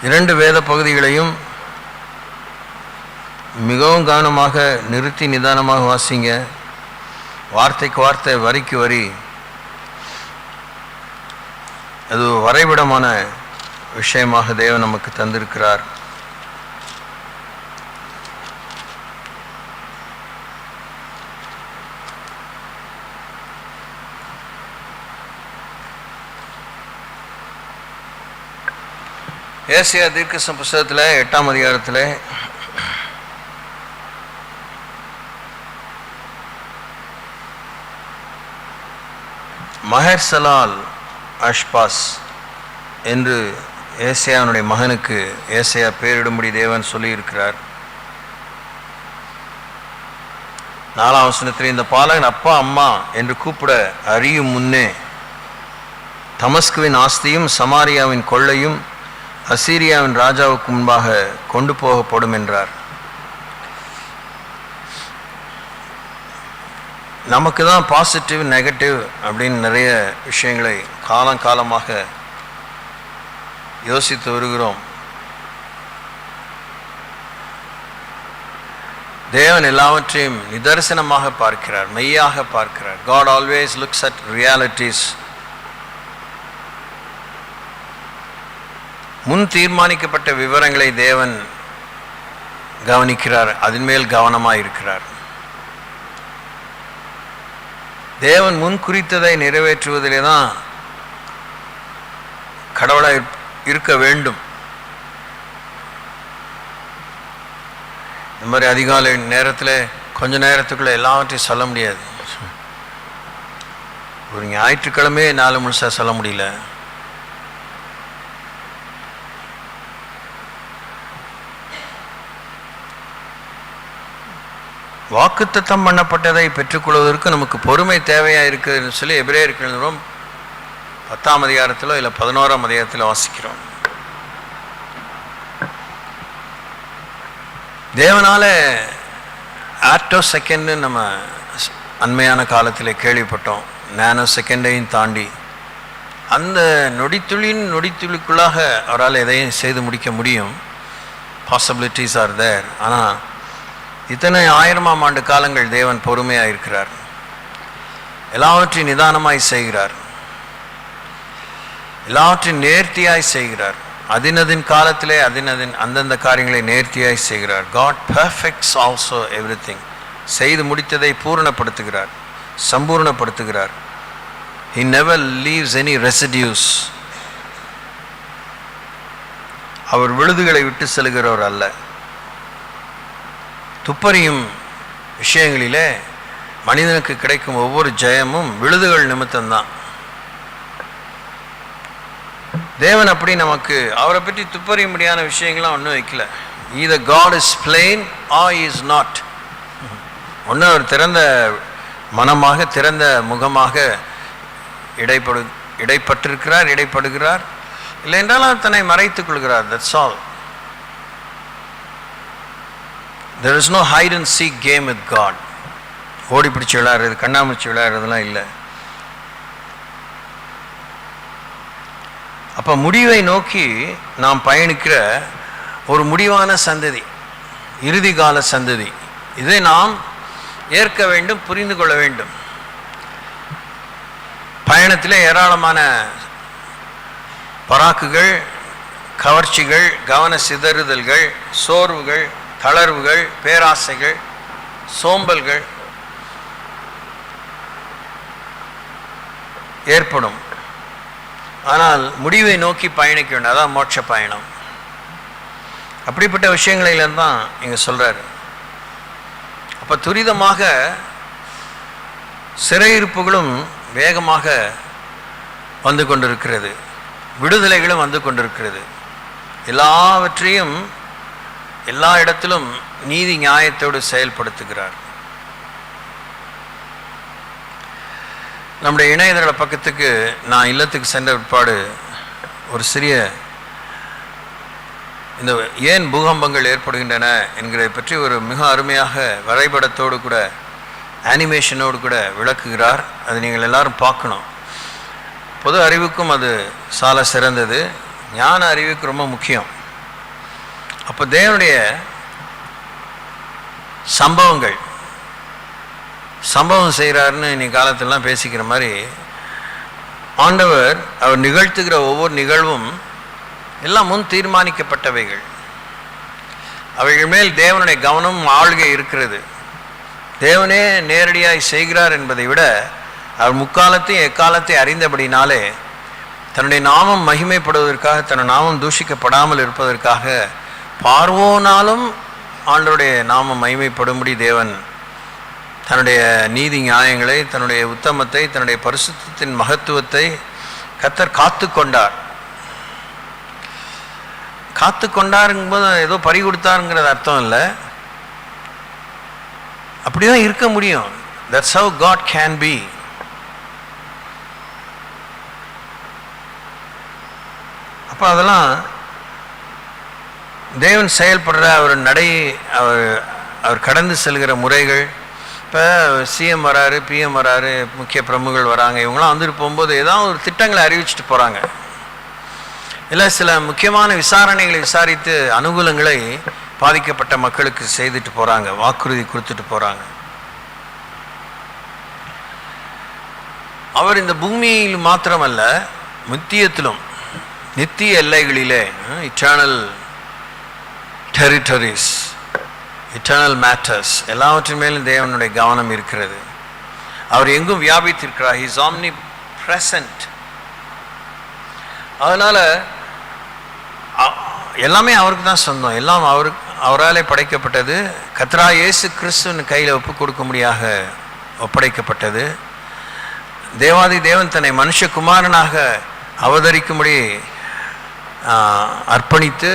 இரண்டு வேத பகுதிகளையும் மிகவும் கவனமாக நிறுத்தி நிதானமாக வாசிங்க. வார்த்தைக்கு வார்த்தை, வரிக்கு வரி. அது வரைபடமான விஷயமாக தேவன் நமக்கு தந்திருக்கிறார். ஏசாயா தீர்க்கதரிசன புத்தகத்தில் 8ஆம் அதிகாரத்தில் மஹர்சலால் அஷ்பாஸ் என்று ஏசாயாவுடைய மகனுக்கு ஏசாயா பெயரிடும்படி தேவன் சொல்லியிருக்கிறார். 4ஆம் வசனத்தில், இந்த பாலகன் அப்பா அம்மா என்று கூப்பிட அறியும் முன்னே தமஸ்குவின் ஆஸ்தியும் சமாரியாவின் கொள்ளையும் அசீரியாவின் ராஜாவுக்கு முன்பாக கொண்டு போகப்படும் என்றார். நமக்கு தான் பாசிட்டிவ் நெகட்டிவ் அப்படின்னு நிறைய விஷயங்களை காலங்காலமாக யோசித்து வருகிறோம். தேவன் எல்லாவற்றையும் நிதர்சனமாக பார்க்கிறார், மெய்யாக பார்க்கிறார். God always looks at realities. முன் தீர்மானிக்கப்பட்ட விவரங்களை தேவன் கவனிக்கிறார், அதன் மேல் கவனமாக இருக்கிறார். தேவன் முன் குறித்ததை நிறைவேற்றுவதிலே தான் கடவுளாக இருக்க வேண்டும். இந்த மாதிரி அதிகாலை நேரத்தில் கொஞ்ச நேரத்துக்குள்ளே எல்லாவற்றையும் சொல்ல முடியாது. ஒரு ஞாயிற்றுக்கிழமையே நாலு முழுசாக சொல்ல முடியல. வாக்குத்தத்தம் பண்ணப்பட்டதை பெற்றுக்கொள்வதற்கு நமக்கு பொறுமை தேவையாக இருக்குதுன்னு சொல்லி எபிரேயருக்கு எழுதுகிறோம் 10ஆம் அதிகாரத்திலோ இல்லை 11ஆம் அதிகாரத்தில் வாசிக்கிறோம். தேவனால ஆட்டோ செகண்டு நம்ம அண்மையான காலத்தில் கேள்விப்பட்டோம். நானோ செகண்டையும் தாண்டி அந்த நொடித்துளிக்குள்ளாக அவரால் எதையும் செய்து முடிக்க முடியும். Possibilities are there. ஆனால் இத்தனை 1000ஆம் ஆண்டு காலங்கள் தேவன் பொறுமையாக இருக்கிறார். எல்லாவற்றையும் நிதானமாய் செய்கிறார். எல்லாவற்றையும் நேர்த்தியாய் செய்கிறார். அதினதின் காலத்திலே அந்தந்த காரியங்களை நேர்த்தியாய் செய்கிறார். God perfects also everything. செய்து முடித்ததை பூரணப்படுத்துகிறார், சம்பூர்ணப்படுத்துகிறார். He never leaves any residues. அவர் விழுதுகளை விட்டு செல்கிறவர் அல்ல. துப்பறியும் விஷயங்களிலே மனிதனுக்கு கிடைக்கும் ஒவ்வொரு ஜெயமும் விழுதுகள் நிமித்தம்தான். தேவன் அப்படி நமக்கு அவரை பற்றி துப்பறிய முடியாத விஷயங்கள்லாம் ஒன்றும் வைக்கல. Either God is plain or he is not. ஒன்று அவர் திறந்த மனமாக திறந்த முகமாக இடைப்படுகிறார், இல்லை என்றாலும் தன்னை மறைத்துக் கொள்கிறார். That's all. There is no hide and seek game with God. ஓடி பிடிச்சி விளையாடுறது, கண்ணாமூச்சி விளையாடுறதுலாம் இல்லை. அப்போ முடிவை நோக்கி நாம் பயணிக்கிற ஒரு முடிவான சந்ததி, இறுதி கால சந்ததி, இதை நாம் ஏற்க வேண்டும், புரிந்து கொள்ள வேண்டும். பயணத்தில் ஏராளமான பராக்குகள், கவர்ச்சிகள், கவன சிதறுதல்கள், சோர்வுகள், தளர்வுகள், பேராசைகள், சோம்பல்கள் ஏற்படும். ஆனால் முடிவை நோக்கி பயணிக்க வேண்டும். அதான் மோட்ச பயணம். அப்படிப்பட்ட விஷயங்களில் தான் இங்கே சொல்கிறார். அப்போ துரிதமாக சிறையிருப்புகளும் வேகமாக வந்து கொண்டிருக்கிறது, விடுதலைகளும் வந்து கொண்டிருக்கிறது. எல்லாவற்றையும் எல்லா இடத்திலும் நீதி நியாயத்தோடு செயல்படுத்துகிறார். நம்முடைய இணையதள பக்கத்துக்கு நான் இல்லத்துக்கு சென்ற பிற்பாடு ஒரு சிறிய இந்த ஏன் பூகம்பங்கள் ஏற்படுகின்றன என்கிறதை பற்றி ஒரு மிக அருமையாக வரைபடத்தோடு கூட அனிமேஷனோடு கூட விளக்குகிறார். அது நீங்கள் எல்லாரும் பார்க்கணும். பொது அறிவுக்கும் அது சால சிறந்தது, ஞான அறிவுக்கு ரொம்ப முக்கியம். அப்போ தேவனுடைய சம்பவம் செய்கிறாருன்னு இன்னைக்கு காலத்திலலாம் பேசிக்கிற மாதிரி ஆண்டவர் அவர் நிகழ்த்துகிற ஒவ்வொரு நிகழ்வும் எல்லாம் முன் தீர்மானிக்கப்பட்டவைகள். அவைகள் மேல் தேவனுடைய கவனம் ஆள்கை இருக்கிறது. தேவனே நேரடியாய் செய்கிறார் என்பதை விட அவர் முக்காலத்தையும் எக்காலத்தை அறிந்தபடினாலே தன்னுடைய நாமம் மகிமைப்படுவதற்காக, தன்னுடைய நாமம் தூஷிக்கப்படாமல் இருப்பதற்காக பார்வோனாலும் ஆண்டவருடைய நாமம் மகிமைப்படும்படி தேவன் தன்னுடைய நீதி நியாயங்களை, தன்னுடைய உத்தமத்தை, தன்னுடைய பரிசுத்தத்தின் மகத்துவத்தை கர்த்தர் காத்து கொண்டாருங்கும்போது ஏதோ பறி கொடுத்தாருங்கிறது அர்த்தம் இல்லை. அப்படிதான் இருக்க முடியும். That's how God can be. அப்போ அதெல்லாம் தேவன் செயல்படுற அவர் அவர் கடந்து செல்கிற முறைகள். இப்போ சிஎம் வராரு, பிஎம் வராரு, முக்கிய பிரமுகர்கள் வராங்க. இவங்களாம் வந்துட்டு போகும்போது ஏதாவது ஒரு திட்டங்களை அறிவிச்சிட்டு போகிறாங்க. இல்லை சில முக்கியமான விசாரணைகளை விசாரித்து அனுகூலங்களை பாதிக்கப்பட்ட மக்களுக்கு செய்துட்டு போகிறாங்க, வாக்குறுதி கொடுத்துட்டு போகிறாங்க. அவர் இந்த பூமியில் மாத்திரமல்ல, முத்தியத்திலும் நித்திய எல்லைகளிலே, இட்டர்னல் டெரிட்டரிஸ், இட்டர்னல் மேட்டர்ஸ் எல்லாவற்றின் மேலும் தேவனுடைய கவனம் இருக்கிறது. அவர் எங்கும் வியாபித்திருக்கிறார். He is omnipresent. அதனால் எல்லாமே அவருக்கு தான் சொந்தம். எல்லாம் அவராலே படைக்கப்பட்டது. கர்த்தராகிய இயேசு கிறிஸ்துவின் கையில் ஒப்பு கொடுக்கும்படியாக ஒப்படைக்கப்பட்டது. தேவாதி தேவன் தன்னை மனுஷகுமாரனாக அவதரிக்கும்படி அர்ப்பணித்து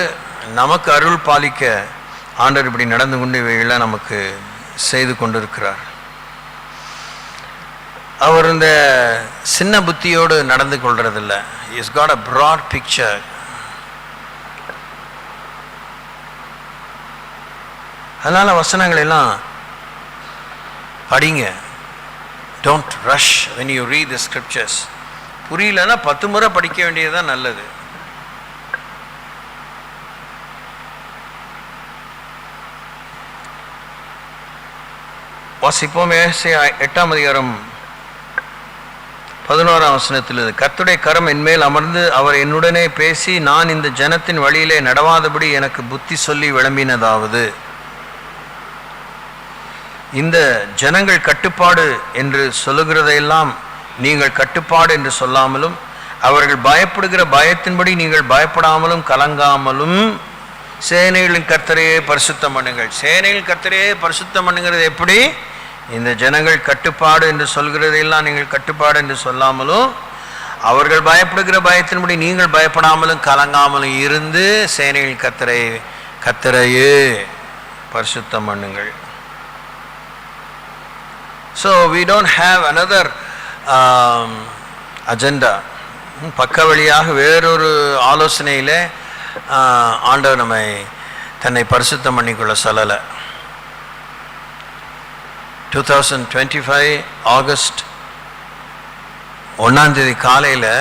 நமக்கு அருள் பாலிக்க ஆண்டவர் இப்படி நடந்து கொண்டு இவைகளாம் நமக்கு செய்து கொண்டிருக்கிறார். அவர் இந்த சின்ன புத்தியோடு நடந்து கொள்றதில்லை. Is God a broad picture. அதனால வசனங்கள் எல்லாம் படிங்க. Don't rush when you read the scriptures. புரியலன்னா 10 முறை படிக்க வேண்டியதுதான் நல்லது. வாசிப்போம். ஏசாயா 8ஆம் அதிகாரம் 11ஆம் வசனத்தில், கர்த்தருடைய கரம் என்மேல் அமர்ந்து அவர் என்னுடனே பேசி, நான் இந்த ஜனத்தின் வழியிலே நடவாதபடி எனக்கு புத்தி சொல்லி விளம்பினதாவது, இந்த ஜனங்கள் கட்டுப்பாடு என்று சொல்லுகிறதையெல்லாம் நீங்கள் கட்டுப்பாடு என்று சொல்லாமலும், அவர்கள் பயப்படுகிற பயத்தின்படி நீங்கள் பயப்படாமலும் கலங்காமலும் சேனைகளின் கர்த்தரையே பரிசுத்தம் பண்ணுங்கள். சேனைகளின் கர்த்தரையே பரிசுத்தம் பண்ணுங்கிறது எப்படி? இந்த ஜனங்கள் கட்டுப்பாடு என்று சொல்கிறதையெல்லாம் நீங்கள் கட்டுப்பாடு என்று சொல்லாமலும், அவர்கள் பயப்படுகிற பயத்தின்படி நீங்கள் பயப்படாமலும் கலங்காமலும் இருந்து சேனைகளின் கர்த்தரையே பரிசுத்தம் பண்ணுங்கள். So we don't have another agenda. பக்க வழியாக வேறொரு ஆலோசனையில் ஆண்டவர் நம்மை தன்னை பரிசுத்தம் பண்ணிக்கொள்ள சொல்லலை. 2025 ஆகஸ்ட் 1ஆம் தேதி காலையில்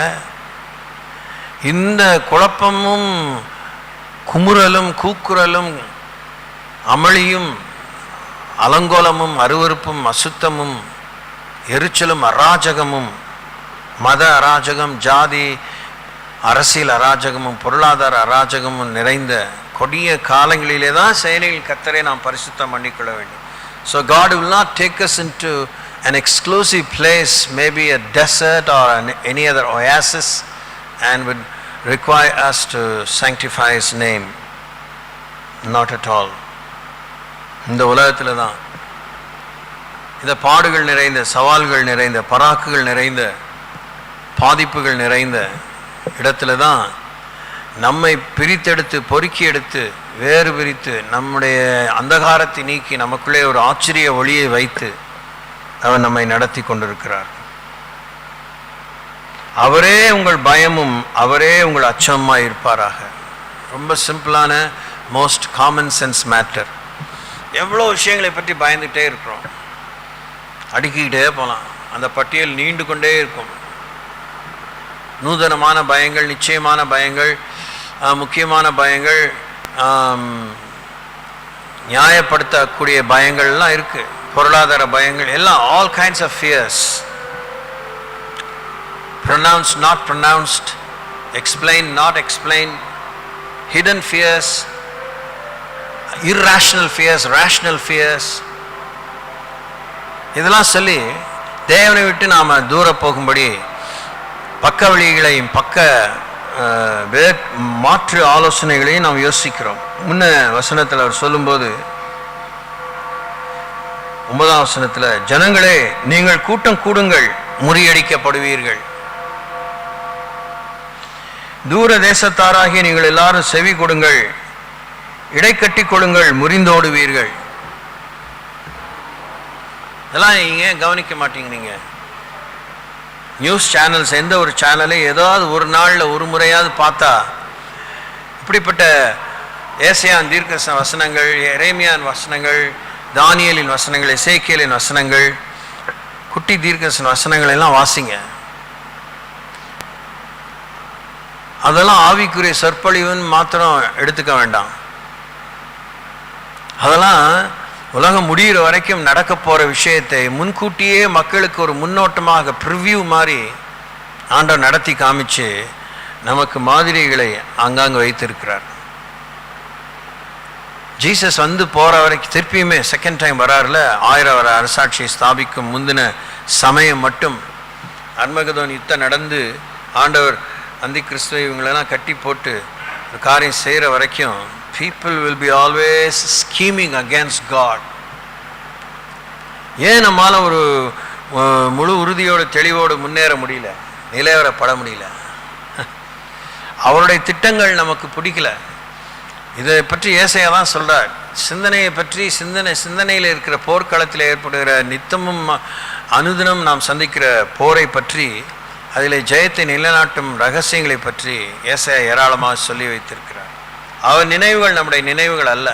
இந்த குழப்பமும் குமுறலும் கூக்குரலும் அமளியும் அலங்கோலமும் அருவருப்பும் அசுத்தமும் எரிச்சலும் அராஜகமும் மத அராஜகம், ஜாதி அரசியல் அராஜகமும் பொருளாதார அராஜகமும் நிறைந்த கொடிய காலங்களிலே தான் சேனையில் கர்த்தரை நாம் பரிசுத்தம் பண்ணிக்கொள்ள வேண்டும். So God will not take us into an exclusive place, maybe a desert or any other oasis, and would require us to sanctify His name. Not at all. இந்த உலகத்தில் தான் இந்த பாடுகள் நிறைந்த, சவால்கள் நிறைந்த, பராக்குகள் நிறைந்த, பாதிப்புகள் நிறைந்த இடத்துல தான் நம்மை பிரித்தெடுத்து பொறுக்கி எடுத்து வேறு பிரித்து நம்முடைய அந்தகாரத்தை நீக்கி நமக்குள்ளே ஒரு ஆச்சரிய ஒளியை வைத்து அவர் நம்மை நடத்தி கொண்டிருக்கிறார். அவரே உங்கள் பயமும் அவரே உங்கள் அச்சமாக இருப்பாராக. ரொம்ப சிம்பிளான மோஸ்ட் காமன் சென்ஸ் மேட்டர். எவ்வளோ விஷயங்களை பற்றி பயந்துகிட்டே இருக்கிறோம், அடுக்கிக்கிட்டே போகலாம். அந்த பட்டியல் நீண்டு கொண்டே இருக்கும். நூதனமான பயங்கள், நிச்சயமான பயங்கள், முக்கியமான பயங்கள், நியாயப்படுத்தக்கூடிய பயங்கள்லாம் இருக்குது. பொருளாதார பயங்கள் எல்லாம், all kinds of fears. pronounced, not pronounced, explained, not explained, hidden fears, irrational fears, rational fears. இதெல்லாம் சொல்லி தேவனை விட்டு நாம் தூர போகும்படி பக்க வழிகளையும் மாற்று ஆலோசனைகளையும் நாம் யோசிக்கிறோம். முன்ன வசனத்தில் அவர் சொல்லும்போது 9ஆம் வசனத்தில், ஜனங்களே நீங்கள் கூட்டம் கூடுங்கள், முறியடிக்கப்படுவீர்கள். தூர தேசத்தாராகிய நீங்கள் எல்லாரும் செவி கொடுங்கள், இடைக்கட்டி கொள்ளுங்கள், முறிந்தோடுவீர்கள். இதெல்லாம் நீங்க கவனிக்க மாட்டீங்க. நீங்க நியூஸ் சேனல்ஸ், எந்த ஒரு சேனலை ஏதாவது ஒரு நாளில் ஒரு முறையாவது பார்த்தா இப்படிப்பட்ட ஏசாயான் தீர்க்கதரிசன வசனங்கள், எரேமியான் வசனங்கள், தானியேலின் வசனங்கள், எசேக்கியேலின் வசனங்கள், குட்டி தீர்க்கதரிசன வசனங்கள் எல்லாம் வாசிங்க. அதெல்லாம் ஆவிக்குரிய சொற்பொழிவுன்னு மாத்திரம் எடுத்துக்க வேண்டாம். அதெல்லாம் உலகம் முடிகிற வரைக்கும் நடக்க போகிற விஷயத்தை முன்கூட்டியே மக்களுக்கு ஒரு முன்னோட்டமாக ப்ரிவ்யூ மாதிரி ஆண்டவர் நடத்தி காமிச்சு நமக்கு மாதிரிகளை அங்கங்கே வைத்திருக்கிறார். ஜீசஸ் வந்து போகிற வரைக்கும் திருப்பியுமே செகண்ட் டைம் வராருல, 1000 வர அரசாட்சியை ஸ்தாபிக்கும் முந்தின சமயம் மட்டும் அர்மகதோன் யுத்தம் நடந்து ஆண்டவர் அந்தி கிறிஸ்துவ இவங்களெல்லாம் கட்டி போட்டு காரியம் செய்கிற வரைக்கும் people will be always scheming against God. ஏன் நம்மால ஒரு முழு உறுதியோடு தெளிவோடு முன்னேற முடியல, நிலைவரப்பட முடியல? அவருடைய திட்டங்கள் நமக்கு பிடிக்கல. இதை பற்றி ஏசாயா தான் சொல்றார். சிந்தனையை பற்றி சிந்தனையில் இருக்கிற போர்க்களத்தில் ஏற்படுகிற நித்தமும் அனுதினம் நாம் சந்திக்கிற போரை பற்றி, அதில் ஜெயத்தை நிலைநாட்டும் ரகசியங்களை பற்றி ஏசாயா ஏராளமாக சொல்லி வைத்திருக்கிறார். அவர் நினைவுகள் நம்முடைய நினைவுகள் அல்ல.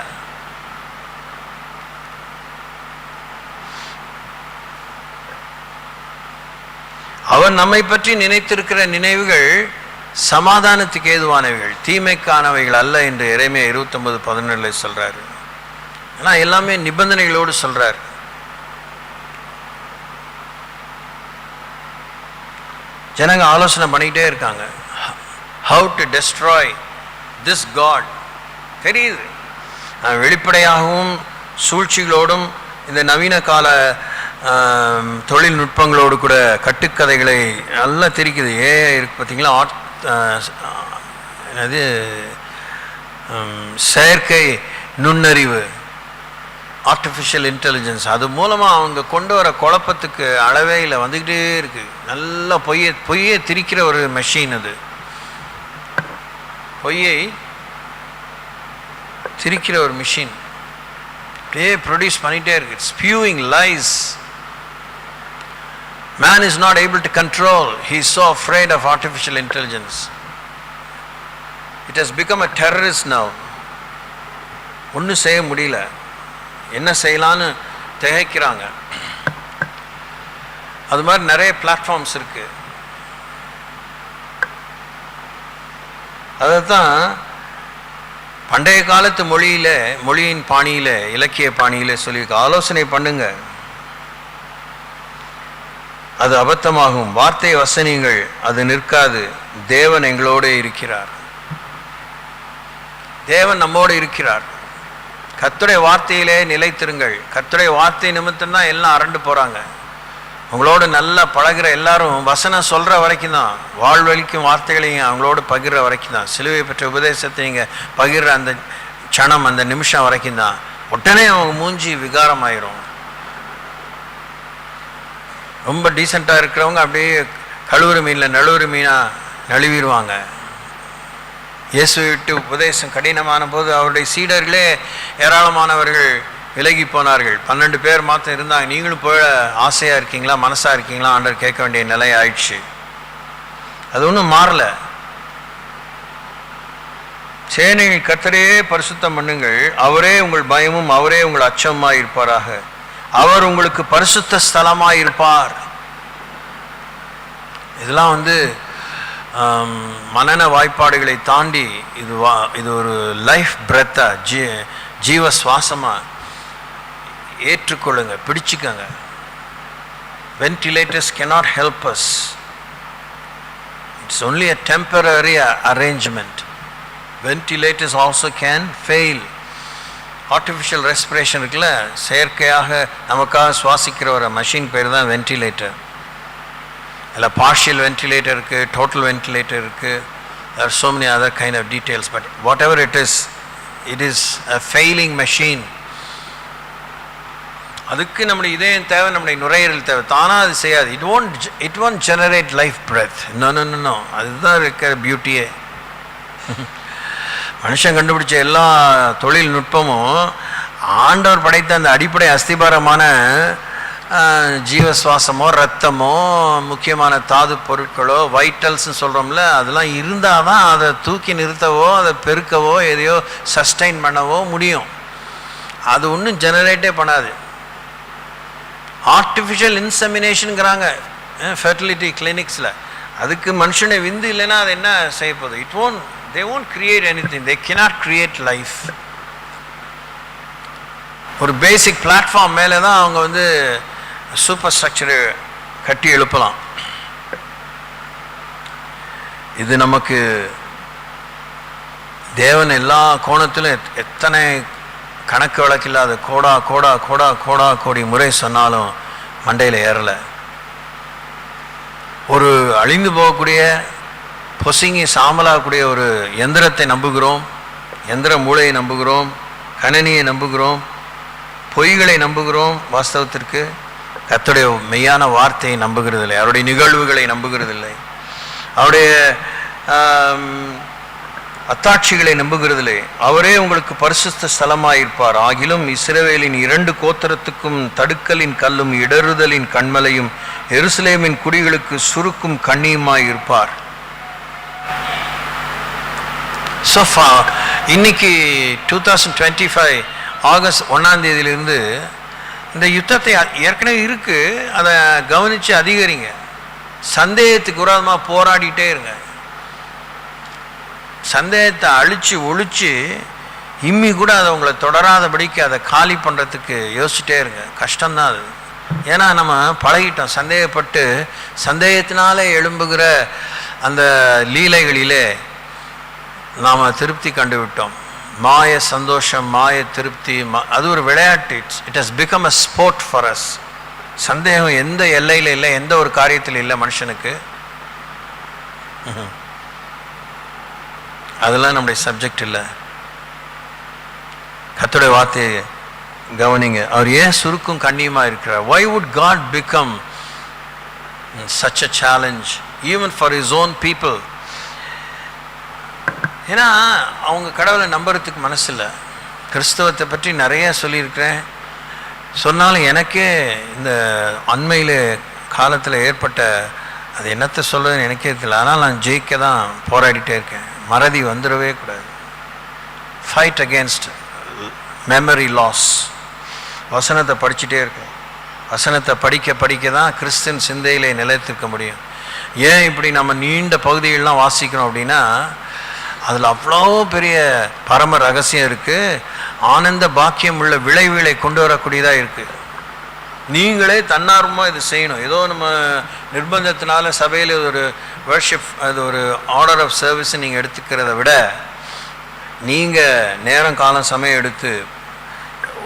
அவர் நம்மை பற்றி நினைத்திருக்கிற நினைவுகள் சமாதானத்துக்கு ஏதுவானவைகள், தீமைக்கானவைகள் அல்ல என்று எரேமியா 29:11 சொல்றாரு. ஏன்னா எல்லாமே நிபந்தனைகளோடு சொல்றார். ஜனங்க ஆலோசனை பண்ணிக்கிட்டே இருக்காங்க, how to destroy this God. தெரியுது, வெளிப்படையாகவும் சூழ்ச்சிகளோடும் இந்த நவீன கால தொழில்நுட்பங்களோடு கூட கட்டுக்கதைகளை நல்லா தெரிக்குது. இருக்கு பார்த்தீங்களா, என்னது செயற்கை நுண்ணறிவு, ஆர்டிஃபிஷியல் இன்டெலிஜென்ஸ், அது மூலமாக அவங்க கொண்டு வர குழப்பத்துக்கு அளவே இல்லை, வந்துக்கிட்டே இருக்கு. நல்லா பொய்யை திரிக்கிற ஒரு மெஷின் அது. பொய்யை திரிக்கிற ஒரு மிஷின் அப்படியே ப்ரொடியூஸ் பண்ணிகிட்டே இருக்கு. ஸ்பியூயிங் lies. Man is not able to control. He is so afraid of artificial intelligence. It has become a terrorist now. ஒன்றும் செய்ய முடியல, என்ன செய்யலான்னு திகைக்கிறாங்க. அது மாதிரி நிறைய பிளாட்ஃபார்ம்ஸ் இருக்கு. அதைத்தான் பண்டைய காலத்து மொழியின் பாணியில, இலக்கிய பாணியில சொல்லியிருக்க, ஆலோசனை பண்ணுங்க, அது அபத்தமாகும், வார்த்தை வசனியுங்கள், அது நிற்காது, தேவன் எங்களோடு இருக்கிறார். தேவன் நம்மோடு இருக்கிறார். கர்த்தருடைய வார்த்தையிலே நிலைத்திருங்கள். கர்த்தருடைய வார்த்தை நிமித்தம் தான் எல்லாம் அரண்டு போறாங்க. உங்களோடு நல்லா பழகிற எல்லாரும் வசனம் சொல்ற வரைக்கும் தான், வாழ்வழிக்கும் வார்த்தைகளையும் அவங்களோடு பகிர்ற வரைக்கும் தான், சிலுவை பெற்ற உபதேசத்தை நீங்க பகிர்ற அந்த க்ஷணம், அந்த நிமிஷம் வரைக்கும் தான். உடனே அவங்க மூஞ்சி விகாரமாயிரும். ரொம்ப டீசெண்டாக இருக்கிறவங்க அப்படியே கழுவுறு மீனில் நழுவுறு மீனாக நழுவிடுவாங்க. இயேசுவை விட்டு உபதேசம் கடினமான போது அவருடைய சீடர்களே ஏராளமானவர்கள் விலகி போனார்கள். 12 பேர் மாத்திரம் இருந்தாங்க. நீங்களும் போய் ஆசையாக இருக்கீங்களா, மனசாக இருக்கீங்களா ஆண்டவர் கேட்க வேண்டிய நிலை ஆயிடுச்சு. அது ஒன்றும் மாறல. சேனைகள் கர்த்தரையே பரிசுத்தம் பண்ணுங்கள், அவரே உங்கள் பயமும் அவரே உங்கள் அச்சமாக இருப்பாராக. அவர் உங்களுக்கு பரிசுத்த ஸ்தலமாக இருப்பார். இதெல்லாம் மனன வாய்ப்பாடுகளை தாண்டி இது ஒரு லைஃப் பிரெத்தா, ஜீவ சுவாசமா ஏற்றுக்கொள்ளுங்க, பிடிச்சுக்கங்க. Ventilators cannot help us. It's only a temporary arrangement. Ventilators also can fail. Artificial respiration இருக்குல்ல, செயற்கையாக நமக்காக சுவாசிக்கிற ஒரு மஷின் பேர் தான் வென்டிலேட்டர். இல்லை பார்ஷியல் வென்டிலேட்டர் இருக்குது, டோட்டல் வென்டிலேட்டர் இருக்குது. there are so many other kind of details, but whatever it is a failing machine. அதுக்கு நம்முடைய இதயம் தேவை, நம்முடைய நுரையீரல் தேவை. தானாக அது செய்யாது. it won't generate life breath. no. அதுதான் இருக்கிற பியூட்டியே. மனுஷன் கண்டுபிடிச்ச எல்லா தொழில்நுட்பமும் ஆண்டவர் படைத்த அந்த அடிப்படை அஸ்திபாரமான ஜீவசுவாசமோ ரத்தமோ முக்கியமான தாது பொருட்களோ வைட்டல்ஸ்ன்னு சொல்கிறோம்ல, அதெல்லாம் இருந்தால் தான் அதை தூக்கி நிறுத்தவோ அதை பெருக்கவோ எதையோ சஸ்டைன் பண்ணவோ முடியும். அது ஒன்றும் ஜெனரேட்டே பண்ணாது. ஆர்டிஃபிஷியல் இன்செமினேஷனுங்கிறாங்க ஃபெர்டிலிட்டி கிளினிக்ஸில். அதுக்கு மனுஷனை விந்து இல்லைன்னா அது என்ன செய்ய போகுது? They won't create anything. They cannot create life. ஒரு பேசிக் பிளாட்ஃபார்ம் மேலே தான் அவங்க சூப்பர் ஸ்ட்ரக்சரை கட்டி எழுப்பலாம். இது நமக்கு தேவன் எல்லா கோணத்திலும் எத்தனை கணக்கு வழக்கில்லாத கோடி முறை சொன்னாலும் மண்டையில் ஏறலை. ஒரு அழிந்து போகக்கூடிய பொசுங்கி சாம்பலாகக்கூடிய ஒரு எந்திரத்தை நம்புகிறோம். எந்திர மூளையை நம்புகிறோம், கணனியை நம்புகிறோம், பொய்களை நம்புகிறோம். வாஸ்தவத்திற்கு கர்த்தருடைய மெய்யான வார்த்தையை நம்புகிறதில்லை, அவருடைய நிகழ்வுகளை நம்புகிறதில்லை, அவருடைய அத்தாட்சிகளை நம்புகிறதில்லை. அவரே உங்களுக்கு பரிசுத்த ஸ்தலமாயிருப்பார். ஆகிலும் இஸ்ரவேலின் 2 கோத்திரத்துக்கும் தடுக்கலின் கல்லும் இடறுதலின் கண்மலையும் எருசலேமின் குடிகளுக்கு சுருக்கும் கண்ணியுமாய் இருப்பார். இன்னைக்கு 2025 ஆகஸ்ட் 1ஆம் தேதியிலிருந்து இந்த யுத்தத்தை ஏற்கனவே இருக்கு, அதை கவனித்து அதிகரிங்க. சந்தேகத்துக்கு விரோதமாக போராடிட்டே இருங்க. சந்தேகத்தை அழிச்சு ஒழிச்சு இம்மி கூட அதை உங்களை தொடராதபடிக்கு அதை காலி பண்ணுறதுக்கு யோசிச்சுட்டே இருங்க. கஷ்டம்தான் அது. ஏன்னா நம்ம பழகிட்டோம், சந்தேகப்பட்டு சந்தேகத்தினாலே எழும்புகிற அந்த லீலைகளிலே நாம் திருப்தி கண்டுவிட்டோம். மாய சந்தோஷம், மாய திருப்தி, அது ஒரு விளையாட்டு. It has become a sport for us. சந்தேகம் எந்த எல்லையில் இல்லை, எந்த ஒரு காரியத்தில் இல்லை மனுஷனுக்கு. அதெல்லாம் நம்முடைய சப்ஜெக்ட் இல்லை. கர்த்தருடைய வார்த்தையை கவனிங்க. அவர் ஏன் சுருக்கும் கண்ணியமா இருக்கிறார்? why would God become such a challenge even for his own people? ஏன்னா அவங்க கடவுளை நம்புறதுக்கு மனசு இல்லை. கிறிஸ்தவத்தை பற்றி நிறைய சொல்லியிருக்கிறேன், சொன்னாலும் எனக்கே இந்த அண்மையில் காலத்தில் ஏற்பட்ட அது என்னத்தை சொல்றதுன்னு எனக்கே தெரியல. ஆனால் நான் ஜெயிக்க தான் போராடிட்டே இருக்கேன். மறதி வந்துடவே கூடாது. Fight against memory loss. வசனத்தை படிச்சுட்டே இருக்கேன். வசனத்தை படிக்க படிக்க தான் கிறிஸ்தன் சிந்தையிலே நிலைத்திருக்க முடியும். ஏன் இப்படி நம்ம நீண்ட பகுதிகளெலாம் வாசிக்கிறோம் அப்படின்னா, அதில் அவ்வளோ பெரிய பரம ரகசியம் இருக்குது. ஆனந்த பாக்கியம் உள்ள விளைவுகளை கொண்டு வரக்கூடியதாக இருக்குது. நீங்களே தன்னார்வமாக இது செய்யணும். ஏதோ நம்ம நிர்பந்தத்தினால சபையில் ஒரு வர்ஷிப், அது ஒரு ஆர்டர் ஆஃப் சர்வீஸ் நீங்கள் எடுத்துக்கிறத விட, நீங்கள் நேரம் காலம் சமயம் எடுத்து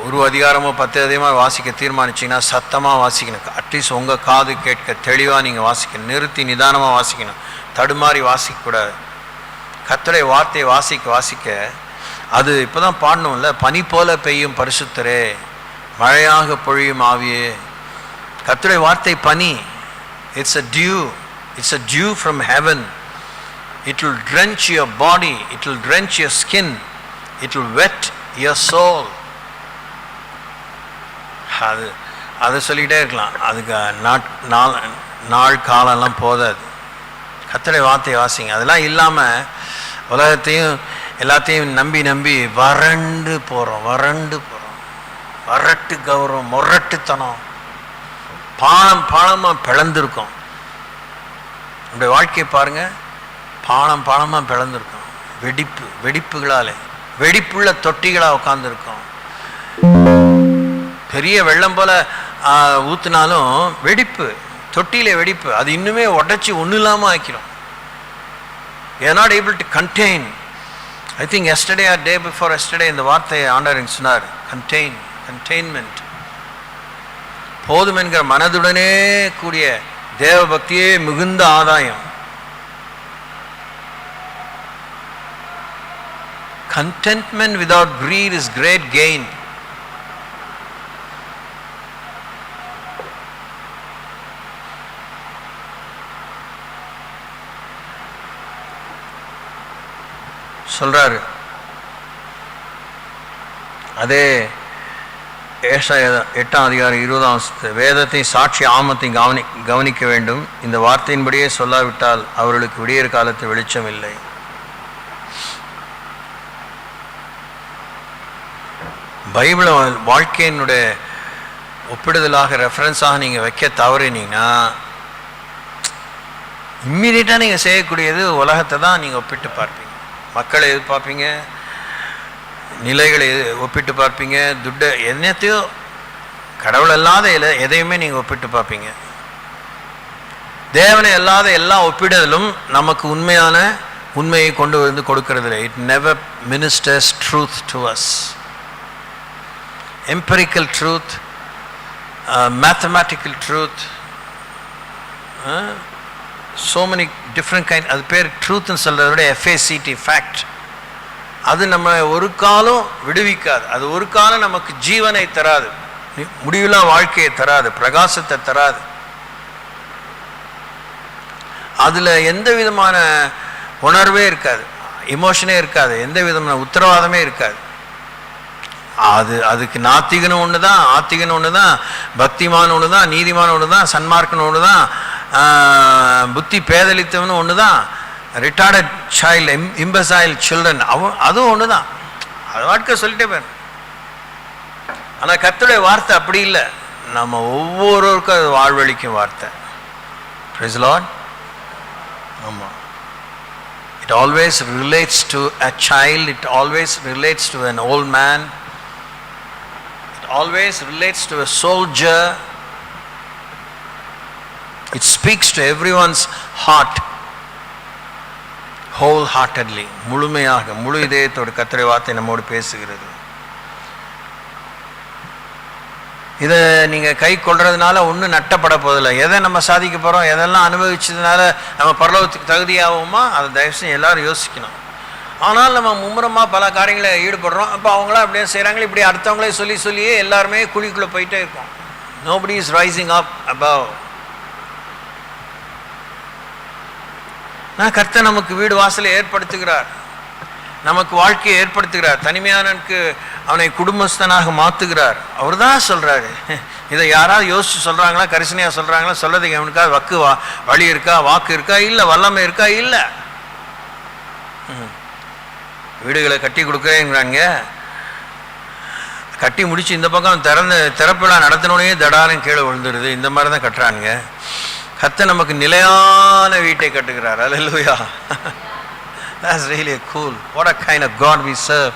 ஒரு அதிகாரமோ 10 அதிகமாக வாசிக்க தீர்மானிச்சிங்கன்னா சத்தமாக வாசிக்கணும். அட்லீஸ்ட் உங்கள் காது கேட்க தெளிவாக நீங்கள் வாசிக்கணும். நிறுத்தி நிதானமாக வாசிக்கணும், தடுமாறி வாசிக்கக்கூடாது. கர்த்தருடைய வார்த்தையை வாசிக்க வாசிக்க அது இப்போ தான் பாடணும்ல, பனி போல பெய்யும் பரிசுத்தரே, மழையாக பொழியும் ஆவியே. கர்த்தருடைய வார்த்தை பனி. It's a dew. It's a dew from heaven. It will drench your body. It will drench your skin. It will wet your soul. அது சொல்லிகிட்டே இருக்கலாம். அதுக்கு நாள் காலம்லாம் போதாது. கர்த்தருடைய வார்த்தையை வாசிங்க. அதெல்லாம் இல்லாமல் உலகத்தையும் எல்லாத்தையும் நம்பி நம்பி வறண்டு போகிறோம். வரட்டு கௌரவம், மொரட்டுத்தனம், பாலமாக பிளந்திருக்கோம். நம்முடைய வாழ்க்கையை பாருங்கள், பாலமாக பிளந்திருக்கோம். வெடிப்புகளால் வெடிப்புள்ள தொட்டிகளாக உட்காந்துருக்கோம். பெரிய வெள்ளம் போல் ஊற்றுனாலும் வெடிப்பு, தொட்டியில் வெடிப்பு. அது இன்னுமே உடச்சி ஒன்றும் இல்லாமல் ஆக்கிறோம். we are not able to contain. I think yesterday or day before yesterday இந்த வார்த்தையை ஆண்டவர் சொன்னார், containment. போதும் என்கிற மனதுடனே கூடிய தேவ பக்தியே மிகுந்த ஆதாயம். Contentment without greed is great gain. சொல்றாரு. அதே ஏசாயா 8ஆம் அதிகாரம் 20ஆம் வசனம், வேதத்தை சாட்சி ஆமத்தையும் கவனிக்க வேண்டும். இந்த வார்த்தையின்படியே சொல்லாவிட்டால் அவர்களுக்கு விடியற் காலத்து வெளிச்சம் இல்லை. பைபிளை வாழ்க்கையினுடைய ஒப்பிடுதலாக ரெஃபரன்ஸாக நீங்கள் வைக்க தவறினீங்கன்னா, இம்மிடியட்டாக நீங்கள் செய்யக்கூடியது உலகத்தை தான் நீங்கள் ஒப்பிட்டு பார்ப்பீங்க. மக்களை எதிர்பார்ப்பீங்க, நிலைகளை ஒப்பிட்டு பார்ப்பீங்க, என்னத்தையோ கடவுள் அல்லாத எதையுமே நீங்கள் ஒப்பிட்டு பார்ப்பீங்க. தேவனை அல்லாத எல்லா ஒப்பிடுதலும் நமக்கு உண்மையை கொண்டு வந்து கொடுக்கறதில்லை. It never ministers truth to us. Empirical truth, mathematical truth, so many different kind. அது பேர் ட்ரூத்னு சொல்கிறத விட FACT, ஃபேக்ட். அது நம்ம ஒரு காலம் விடுவிக்காது. அது ஒரு காலம் நமக்கு ஜீவனை தராது, முடிவில்லா வாழ்க்கையை தராது, பிரகாசத்தை தராது. அதில் எந்த விதமான உணர்வே இருக்காது, எமோஷனே இருக்காது, எந்த விதமான உத்தரவாதமே இருக்காது. அதுக்கு நாத்திகனும் ஒன்று தான், ஆத்திகன் ஒன்று தான், பக்திமான ஒன்று தான், நீதிமான ஒன்று தான், சன்மார்க்கன் ஒன்று தான், புத்தி பேதலித்தவனு ஒன்று தான், ரிட்டார்டட் சைல்டு, இம்பசைல் சில்ட்ரன் அதுவும் ஒன்று தான். அது வாழ்க்கை சொல்லிட்டே போயிரு. ஆனால் கர்த்தருடைய வார்த்தை அப்படி இல்லை. நம்ம ஒவ்வொருவருக்கும் அது வாழ்வழிக்கும் வார்த்தை. Praise the Lord. ஆமாம். It always relates to a child, it always relates to an old man, it always relates to a soldier. It speaks to everyone's heart wholeheartedly. முழுமையாக, முழு இதயத்தோடு கர்த்தருடைய வார்த்தை நம்மோடு பேசுகிறது. இதை நீங்கள் கை கொள்றதுனால ஒன்றும் நட்டப்பட போதில்லை. எதை நம்ம சாதிக்க போகிறோம், எதெல்லாம் அனுபவிச்சதுனால நம்ம பரலோகத்துக்கு தகுதியாகுமா, அதை தயவுசெய்து எல்லாரும் யோசிக்கணும். ஆனால் நம்ம மும்முரமாக பல காரியங்களை ஈடுபடுறோம். அப்போ அவங்களாம் அப்படியே செய்கிறாங்களே, இப்படி அடுத்தவங்களே சொல்லியே எல்லாருமே குழிக்குள்ளே போயிட்டே இருக்கோம். Nobody is rising up above. நான் கர்த்தர் நமக்கு வீடு வாசலை ஏற்படுத்துகிறார், நமக்கு வாழ்க்கையை ஏற்படுத்துகிறார், தனிமையானனுக்கு அவனை குடும்பஸ்தனாக மாற்றுகிறார். அவர் தான் சொல்கிறாரு. இதை யாராவது யோசிச்சு சொல்கிறாங்களா, கரிசனையாக சொல்கிறாங்களா? சொல்கிறதுக்கு அவனுக்காக வழி இருக்கா, வாக்கு இருக்கா? இல்லை. வல்லமை இருக்கா? இல்லை. வீடுகளை கட்டி கொடுக்குறேங்கிறாங்க. கட்டி முடிச்சு இந்த பக்கம் திறப்பிழா நடத்தினோடனே தடாரம் கீழே விழுந்துடுது. இந்த மாதிரி தான் கட்டுறானுங்க. கர்த்தர் நமக்கு நிலையான வீட்டை கட்டுகிறார். அல்லேலூயா. That's really cool. What a kind of God we serve.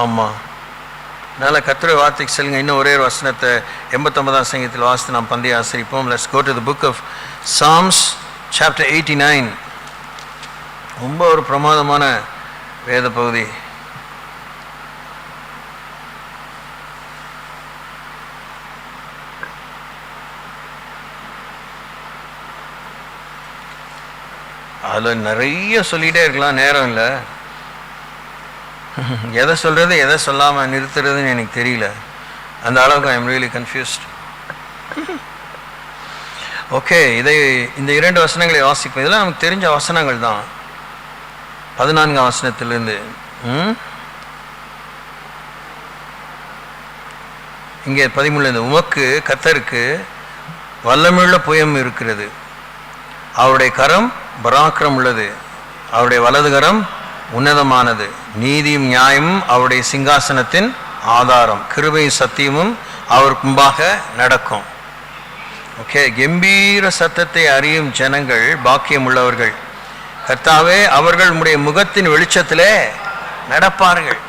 ஆமாம். அதனால் கர்த்தருடைய வார்த்தைக்கு செல்லுங்க. இன்னும் ஒரே ஒரு வசனத்தை 89ஆம் சங்கீதத்தில் வாசித்து நாம் பந்தய ஆசரிப்போம். Let's go to the book of Psalms chapter 89. ரொம்ப ஒரு பிரமாதமான வேத பகுதி. அதில் நிறைய சொல்லிகிட்டே இருக்கலாம், நேரம் இல்லை. எதை சொல்கிறது எதை சொல்லாமல் நிறுத்துறதுன்னு எனக்கு தெரியல. அந்த அளவுக்கு I am really confused. Okay, இந்த 2 வசனங்களை வாசிப்போம். இதெல்லாம் நமக்கு தெரிஞ்ச வசனங்கள் தான். 14ஆம் வசனத்திலிருந்து இங்கே 13 உமக்கு கர்த்தருக்கு வல்லமையுள்ள புயம் இருக்கிறது, அவருடைய கரம் பராக்கிரம் உள்ளது, அவருடைய வலது கரம் உன்னதமானது, நீதியும் நியாயமும் அவருடைய சிங்காசனத்தின் ஆதாரம், கிருபையும் சத்தியமும் அவருக்கு முன்பாக நடக்கும். ஓகே, கம்பீர சத்தத்தை அறியும் ஜனங்கள் பாக்கியம் உள்ளவர்கள். கர்த்தாவே, அவர்கள் உம்முடைய முகத்தின் வெளிச்சத்திலே நடப்பார்கள்.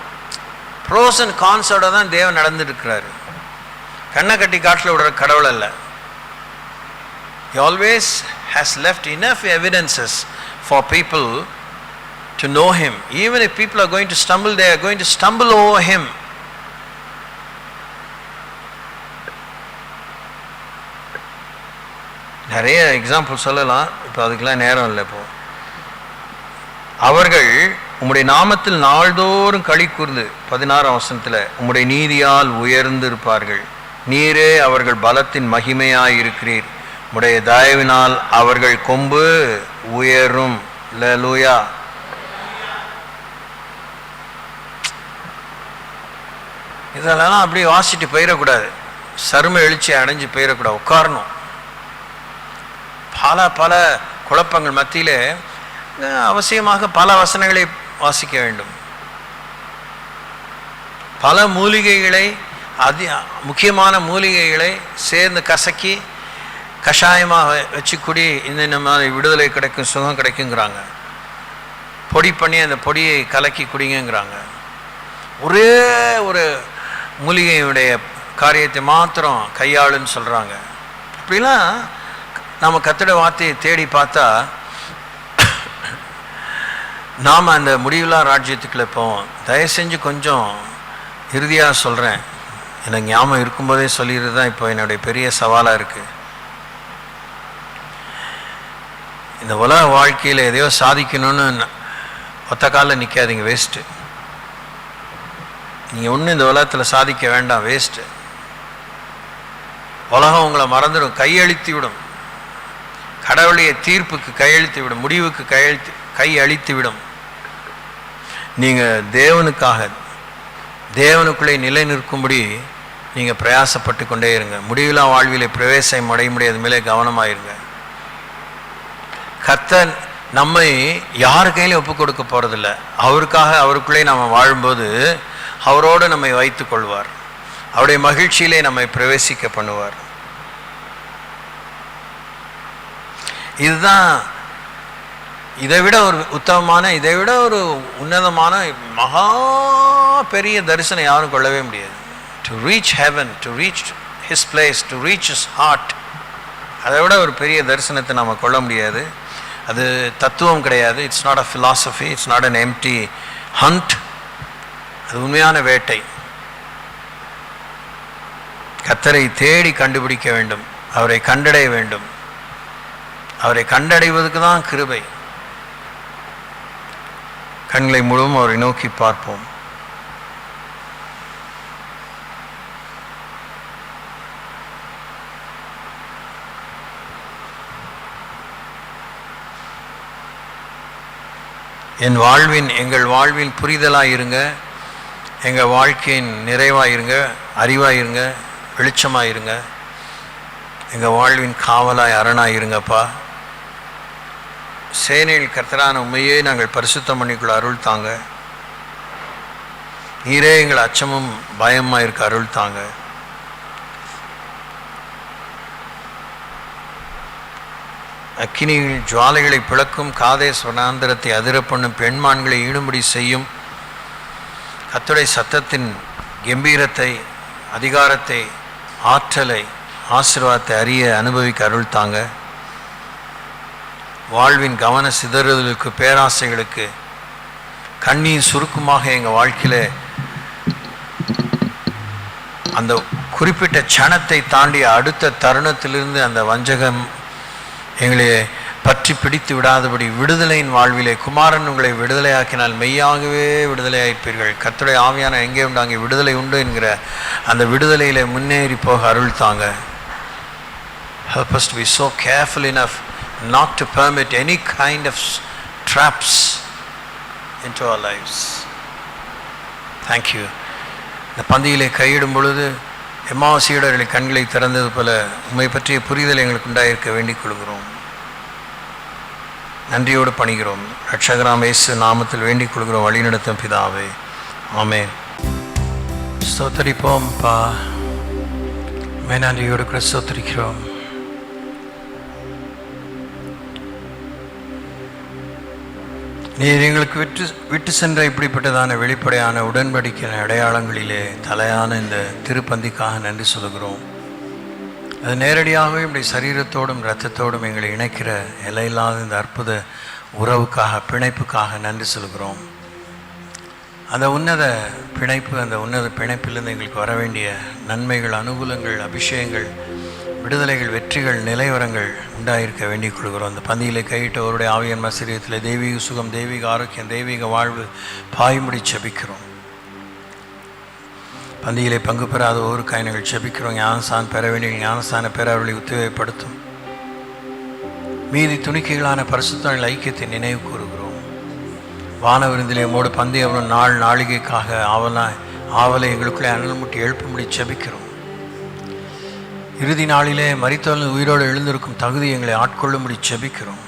ப்ரோஸ் அண்ட் கான்ஸோட தான் தேவன் நடந்துருக்கிறாரு. கண்ணை கட்டி காட்டில் விடுற கடவுள் அல்ல. He always has left enough evidences for people to know him. Even if people are going to stumble, they are going to stumble over him. நிறைய எக்ஸாம்பிள் சொல்லலாம், இப்போ அதுக்கெல்லாம் நேரம் இல்லை. இப்போ அவர்கள் உம்முடைய நாமத்தில் நாள்தோறும் களி கூர்ந்து 16ஆம் வசனத்தில் உம்முடைய நீதியால் உயர்ந்திருப்பார்கள். நீரே அவர்கள் பலத்தின் மகிமையாய் இருக்கிறீர், உம்முடைய தயவினால் அவர்கள் கொம்பு உயரும். அல்லேலூயா. இதெல்லாம் அப்படியே வாசிட்டு போயிடக்கூடாது, சரும எழுச்சி அடைஞ்சு போயிடக்கூடாது, உட்காரணும். பல குழப்பங்கள் மத்தியிலே அவசியமாக பல வசனங்களை வாசிக்க வேண்டும். பல மூலிகைகளை, முக்கியமான மூலிகைகளை சேர்ந்து கசக்கி கஷாயமாக வச்சு குடி, இந்த மாதிரி விடுதலை கிடைக்கும், சுகம் கிடைக்குங்கிறாங்க. பொடி பண்ணி அந்த பொடியை கலக்கி குடிங்கிறாங்க. ஒரே ஒரு மூலிகையுடைய காரியத்தை மாத்திரம் கையாளுன்னு சொல்கிறாங்க. இப்படிலாம் நாம் கர்த்தருடைய வார்த்தையை தேடி பார்த்தா நாம் அந்த முடிவில்லா ராஜ்யத்துக்குள்ளே போவோம். தயவு செஞ்சு கொஞ்சம் இறுதியாக சொல்கிறேன், எனக்கு ஞாபகம் இருக்கும்போதே சொல்லிடுறது தான் இப்போ என்னுடைய பெரிய சவாலாக இருக்குது. இந்த உலக வாழ்க்கையில் எதையோ சாதிக்கணும்னு ஒத்த காலில் நிற்காதீங்க, வேஸ்ட்டு. நீங்கள் ஒன்றும் இந்த உலகத்தில் சாதிக்க வேண்டாம், வேஸ்ட்டு. உலகம் உங்களை மறந்துடும், கையளித்து விடும். கடவுளுடைய தீர்ப்புக்கு கையளித்து விடும், முடிவுக்கு கை அளித்து விடும். நீங்கள் தேவனுக்காக தேவனுக்குள்ளே நிலை நிற்கும்படி நீங்கள் பிரயாசப்பட்டு கொண்டே இருங்க. முடிவிலா வாழ்விலே பிரவேசம் அடைய முடியாது, மேலே கவனமாயிருங்க. கர்த்தர் நம்மை யாரு கையிலும் ஒப்பு கொடுக்க போகிறதில்ல. அவருக்காக அவருக்குள்ளே நம்ம வாழும்போது அவரோடு நம்மை வைத்து கொள்வார். அவருடைய மகிழ்ச்சியிலே நம்மை பிரவேசிக்க பண்ணுவார். இதுதான் இதை விட ஒரு உத்தமமான, இதை விட ஒரு உன்னதமான மகா பெரிய தரிசனம் யாரும் கொள்ளவே முடியாது. To reach heaven, to reach his place, to reach his heart, அதை விட ஒரு பெரிய தரிசனத்தை நம்ம கொள்ள முடியாது. அது தத்துவம் கிடையாது. It's not a philosophy, it's not an empty hunt. அது உண்மையான வேட்டை. கர்த்தரை தேடி கண்டுபிடிக்க வேண்டும், அவரை கண்டடைய வேண்டும். அவரை கண்டடைவதற்கு தான் கிருபை. கண்களை முழுவதும் அவரை நோக்கி பார்ப்போம். எங்கள் வாழ்வின் புரிதலாக இருங்க, எங்கள் வாழ்க்கையின் நிறைவாக இருங்க, அறிவாக இருங்க, வெளிச்சமாக இருங்க. எங்கள் வாழ்வின் காவலாய் அரணாக இருங்கப்பா. சேனையில் கர்த்தரான உண்மையே நாங்கள் பரிசுத்தம் பண்ணிக்குள்ள அருள் தாங்க. நீரே எங்கள் அச்சமும் பயமாக இருக்க அருள் தாங்க. அக்கினியில் ஜுவாலைகளை பிளக்கும் காதேஸ் வனாந்தரத்தை அதிர பண்ணும் பெண்மான்களை ஈடுபடி செய்யும் கர்த்தருடைய சத்தத்தின் கம்பீரத்தை, அதிகாரத்தை, ஆற்றலை, ஆசீர்வாதத்தை அறிய அனுபவிக்க அருள் தாங்க. வாழ்வின் கவன சிதறுதலுக்கு, பேராசைகளுக்கு, கண்ணீர் சுருக்கமாக எங்கள் வாழ்க்கையில் அந்த குறிப்பிட்ட க்ஷணத்தை தாண்டி அடுத்த தருணத்திலிருந்து அந்த வஞ்சகம் எங்களை பற்றி பிடித்து விடாதபடி விடுதலையின் வாழ்விலே குமாரன் உங்களை விடுதலையாக்கினால் மெய்யாகவே விடுதலையாயிருப்பீர்கள். கர்த்தருடைய ஆவியான எங்கே உண்டு அங்கே விடுதலை உண்டு என்கிற அந்த விடுதலையில் முன்னேறி போக அருள் தாங்க. Help us to be so careful enough not to permit any kind of traps into our lives. Thank you. இந்த பந்தியிலே கையிடும் பொழுது எம்மாவசீடர்களை கண்களை திறந்தது போல உம்மை பற்றிய புரிதல் எங்களுக்கு உண்டாயிருக்க வேண்டிக் கொள்கிறோம். நன்றியோடு பணிகிறோம். ரட்சகராம் இயேசு நாமத்தில் வேண்டிக் கொள்கிறோம். வழிநடத்தும் பிதாவே, ஆமென். ஸ்தோத்திரிப்போம் பா, நன்றியோடு கூட ஸ்தோத்திரிக்கிறோம். நீர் எங்களுக்கு விட்டு சென்ற இப்படிப்பட்டதான வெளிப்படையான உடன்படிக்கை அடையாளங்களிலே தலையான இந்த திருப்பந்திக்காக நன்றி சொல்கிறோம். அது நேரடியாகவே இப்படி சரீரத்தோடும் இரத்தத்தோடும் எங்களை இணைக்கிற எல்லையில்லாத இந்த அற்புத உறவுக்காக, பிணைப்புக்காக நன்றி சொல்கிறோம். அந்த உன்னத பிணைப்பு, அந்த உன்னத பிணைப்பிலிருந்து எங்களுக்கு வர வேண்டிய நன்மைகள், அனுகூலங்கள், அபிஷேகங்கள், விடுதலைகள், வெற்றிகள், நிலைவரங்கள் உண்டாயிருக்க வேண்டிக் கொள்கிறோம். அந்த பந்தியிலே கையிட்ட அவருடைய ஆவியன் சரீரத்தில் தெய்வீக சுகம், தெய்வீக ஆரோக்கியம், தெய்வீக வாழ்வு பாய்முடி செபிக்கிறோம். பந்தியிலே பங்கு பெறாத ஒவ்வொரு காயினங்கள் செபிக்கிறோம். ஞானஸ்தானம் பெற வேண்டிய ஞானஸ்தான பெற அவர்களை உத்வேகப்படுத்தும். மீதி துணிக்கைகளான பரிசுத்தங்கள் ஐக்கியத்தை நினைவு கூறுகிறோம். வானவிருந்திலே மோடு பந்தி அவரும் நாளிகைக்காக ஆவலை எங்களுக்குள்ளே அனல் முட்டி எழுப்பும்படி செபிக்கிறோம். இறுதி நாளிலே மரித்தோரில் உயிரோடு எழுந்திருக்கும் தகுதி எங்களை ஆட்கொள்ளும்படி செபிக்கிறோம்.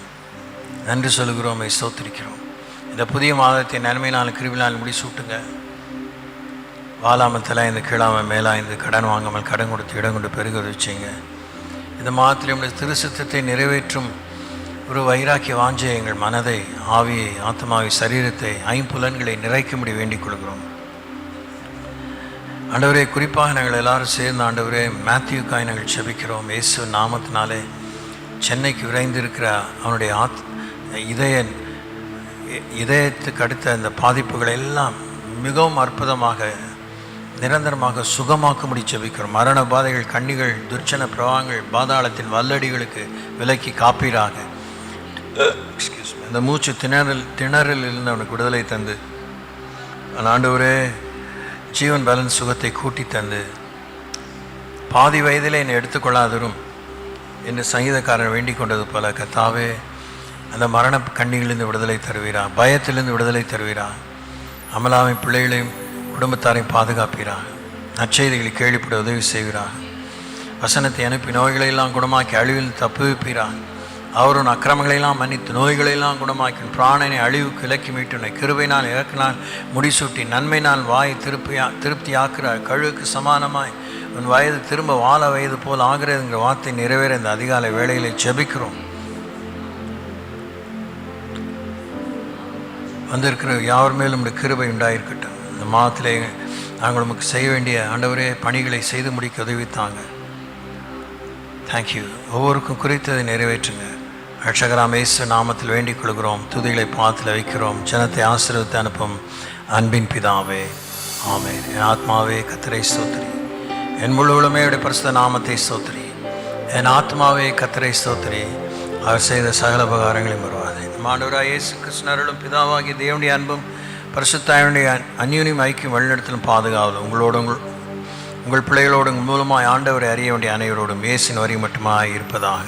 நன்றி சொல்கிறோம், ஸ்தோத்திரிக்கிறோம். இந்த புதிய மாதத்தை நன்மையினால் கிருபினால் முடிசூட்டுங்க. வாலாமத்தில் இந்த கீழாமல் மேலாய்ந்து கடன் வாங்காமல் கடன் கொடுத்து இடம் கொண்டு பெருக வச்சிங்க. இந்த மாதத்தில் நம்முடைய திருசித்தத்தை நிறைவேற்றும் ஒரு வைராக்கிய வாஞ்சை எங்கள் மனதை, ஆவியை, ஆத்மாவை, சரீரத்தை, ஐம்புலன்களை நிறைக்கும்படி வேண்டிக் கொள்கிறோம். ஆண்டவரே, குறிப்பாக நாங்கள் எல்லாரும் சேர்ந்து ஆண்டவரே மேத்யூக்காய் நாங்கள் செபிக்கிறோம். இயேசு நாமத்தினாலே சென்னைக்கு விரைந்திருக்கிற அவனுடைய இதயத்துக்கு அடுத்த அந்த பாதிப்புகளை எல்லாம் மிகவும் அற்புதமாக, நிரந்தரமாக சுகமாக்கும்படி செபிக்கிறோம். மரண பாதைகள், கண்ணிகள், துர்ச்சன பிரவாகங்கள், பாதாளத்தின் வல்லடிகளுக்கு விலக்கி காப்பீராக. இந்த மூச்சு திணறலிருந்து அவனுக்கு விடுதலை தந்து, ஆண்டவரே ஜீவன் பலன் சுகத்தை கூட்டி தந்து, பாதி வயதிலே என்னை எடுத்துக்கொள்ளாதரும் என்று சங்கீதக்காரன் வேண்டிக் கொண்டது போல கர்த்தாவே அந்த மரண கண்ணிகளிலிருந்து விடுதலை தருவீரா, பயத்திலிருந்து விடுதலை தருவீரா, அமலாவின் பிள்ளைகளையும் குடும்பத்தாரையும் பாதுகாப்பீரா, நற்செய்திகளை கேள்விப்பட உதவி செய்வீரா, வசனத்தை அனுப்பி நோய்களையெல்லாம் குணமாக்கி அழிவில் தப்புவிப்பீரா, அவரும் அக்கிரமங்களையெல்லாம் மன்னித்து நோய்களையெல்லாம் குணமாக்கி பிராணனை அழிவுக்கு இலக்கி மீட்டுனை கிருபையினால் இறக்கினால் முடிசூட்டி நன்மையினால் வாய் திருப்தியாக்குறார், கழுவுக்கு சமானமாய் உன் வயது திரும்ப வாழ வயது போல் ஆகிறதுங்கிற வார்த்தை நிறைவேற இந்த அதிகாலை வேளைகளை ஜெபிக்கிறோம். வந்திருக்கிற யார் மேலும் இந்த கிருபை உண்டாயிருக்கட்டும். இந்த மாதத்திலே நாங்கள் உமக்கு செய்ய வேண்டிய ஆண்டவரே பணிகளை செய்து முடிக்க உதவித்தாங்க. தேங்க்யூ. ஒவ்வொருக்கும் குறித்ததை நிறைவேற்றுங்க. ரட்சகராம் இயேசு நாமத்தில் வேண்டிக் கொள்கிறோம். துதிகளை பாதத்தில் வைக்கிறோம். ஜனத்தை ஆசீர்வதித்து அனுப்பும் அன்பின் பிதாவே, ஆமென். என் ஆத்மாவே கர்த்தரை ஸ்தோத்திரி, என் முழு உளமையுடைய பரிசுத்த நாமத்தை ஸ்தோத்திரி. என் ஆத்மாவே கர்த்தரை ஸ்தோத்திரி, அவர் செய்த சகல உபகாரங்களையும் வருவாது. ஆண்டவராகிய இயேசு கிறிஸ்து அருளும் பிதாவாகிய தேவனுடைய அன்பும் பரிசுத்தாவினுடைய அந்யோன்யம் ஐக்கியம் வழிநடத்தலும் பாதுகாவலும் உங்களோடு உங்கள் பிள்ளைகளோடு மூலமாய் ஆண்டவரை அறிய வேண்டிய அனைவரோடும் இயேசுவின் வரி மட்டுமாய் இருப்பதாக.